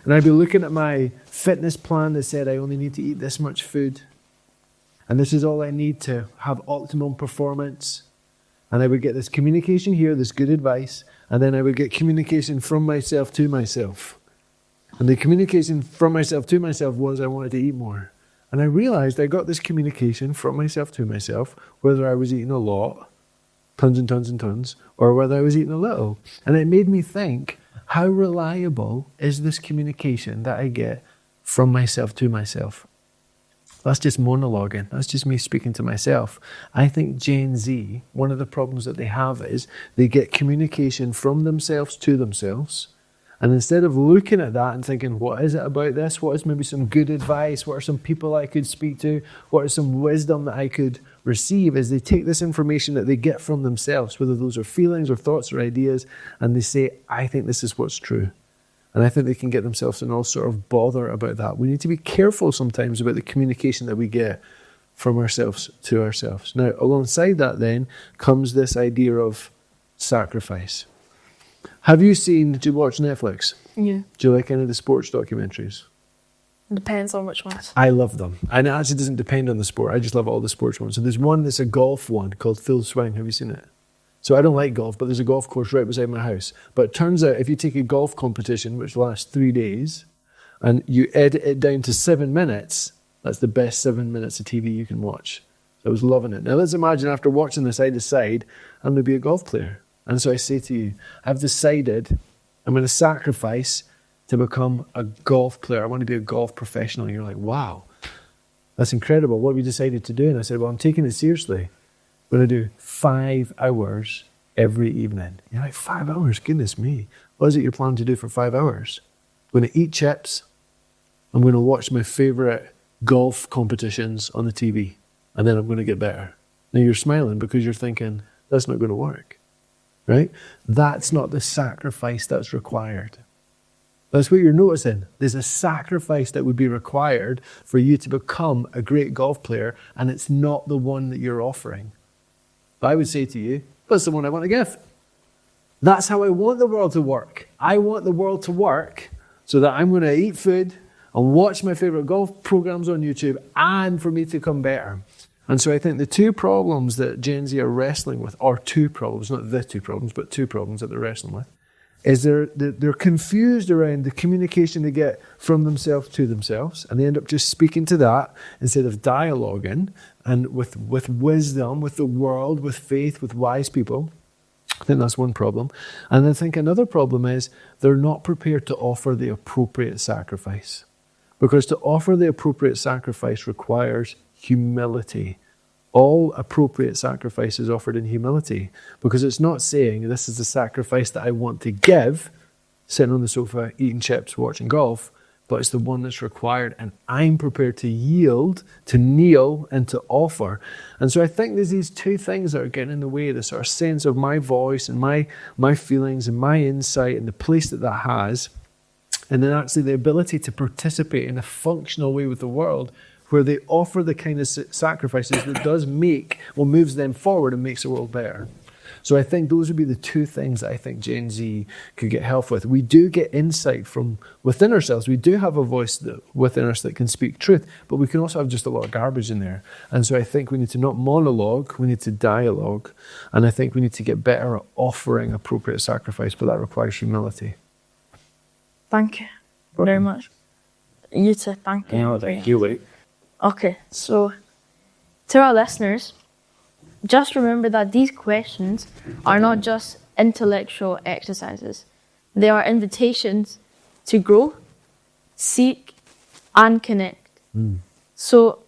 And I'd be looking at my fitness plan that said I only need to eat this much food. And this is all I need to have optimum performance. And I would get this communication here, this good advice, and then I would get communication from myself to myself. And the communication from myself to myself was I wanted to eat more. And I realized I got this communication from myself to myself, whether I was eating a lot, tons and tons and tons, or whether I was eating a little. And it made me think, how reliable is this communication that I get from myself to myself? That's just monologuing. That's just me speaking to myself. I think Gen Z, one of the problems that they have is they get communication from themselves to themselves. And instead of looking at that and thinking, what is it about this? What is maybe some good advice? What are some people I could speak to? What is some wisdom that I could receive? Is they take this information that they get from themselves, whether those are feelings or thoughts or ideas, and they say, I think this is what's true. And I think they can get themselves in all sort of bother about that. We need to be careful sometimes about the communication that we get from ourselves to ourselves. Now, alongside that then comes this idea of sacrifice. Do you watch Netflix? Yeah. Do you like any of the sports documentaries? It depends on which ones. I love them. And it actually doesn't depend on the sport. I just love all the sports ones. So there's one that's a golf one called Full Swing. Have you seen it? So I don't like golf, but there's a golf course right beside my house. But it turns out if you take a golf competition, which lasts 3 days, and you edit it down to 7 minutes, that's the best 7 minutes of TV you can watch. So I was loving it. Now let's imagine after watching this, I decide I'm going to be a golf player. And so I say to you, I've decided I'm going to sacrifice to become a golf player. I want to be a golf professional. And you're like, wow, that's incredible. What have you decided to do? And I said, well, I'm taking it seriously. I'm going to do 5 hours every evening. You're like, 5 hours? Goodness me. What is it you're planning to do for 5 hours? I'm going to eat chips. I'm going to watch my favourite golf competitions on the TV. And then I'm going to get better. Now you're smiling because you're thinking, that's not going to work. Right? That's not the sacrifice that's required. That's what you're noticing. There's a sacrifice that would be required for you to become a great golf player, and it's not the one that you're offering. But I would say to you, that's the one I want to give. That's how I want the world to work. I want the world to work so that I'm going to eat food and watch my favorite golf programs on YouTube and for me to become better. And so I think the two problems that Gen Z are wrestling with, or two problems, not the two problems, but two problems that they're wrestling with, is they're confused around the communication they get from themselves to themselves, and they end up just speaking to that instead of dialoguing and with wisdom, with the world, with faith, with wise people. I think that's one problem. And I think another problem is they're not prepared to offer the appropriate sacrifice. Because to offer the appropriate sacrifice requires humility. All appropriate sacrifice is offered in humility, because it's not saying this is the sacrifice that I want to give, sitting on the sofa, eating chips, watching golf, but it's the one that's required, and I'm prepared to yield, to kneel, and to offer. And so I think there's these two things that are getting in the way, the sort of sense of my voice and my feelings and my insight and the place that has, and then actually the ability to participate in a functional way with the world, where they offer the kind of sacrifices that moves them forward and makes the world better. So I think those would be the two things that I think Gen Z could get help with. We do get insight from within ourselves. We do have a voice within us that can speak truth, but we can also have just a lot of garbage in there. And so I think we need to not monologue, we need to dialogue. And I think we need to get better at offering appropriate sacrifice, but that requires humility. Thank you very much. You too, thank you. Yeah, thank you, Luke. Okay, so to our listeners, just remember that these questions are not just intellectual exercises. They are invitations to grow, seek, and connect. So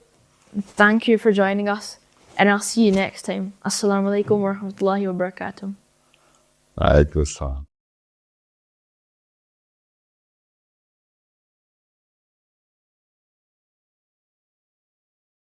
thank you for joining us, and I'll see you next time. Assalamu alaikum wa rahmatullahi wa barakatuh. Alaikum salam.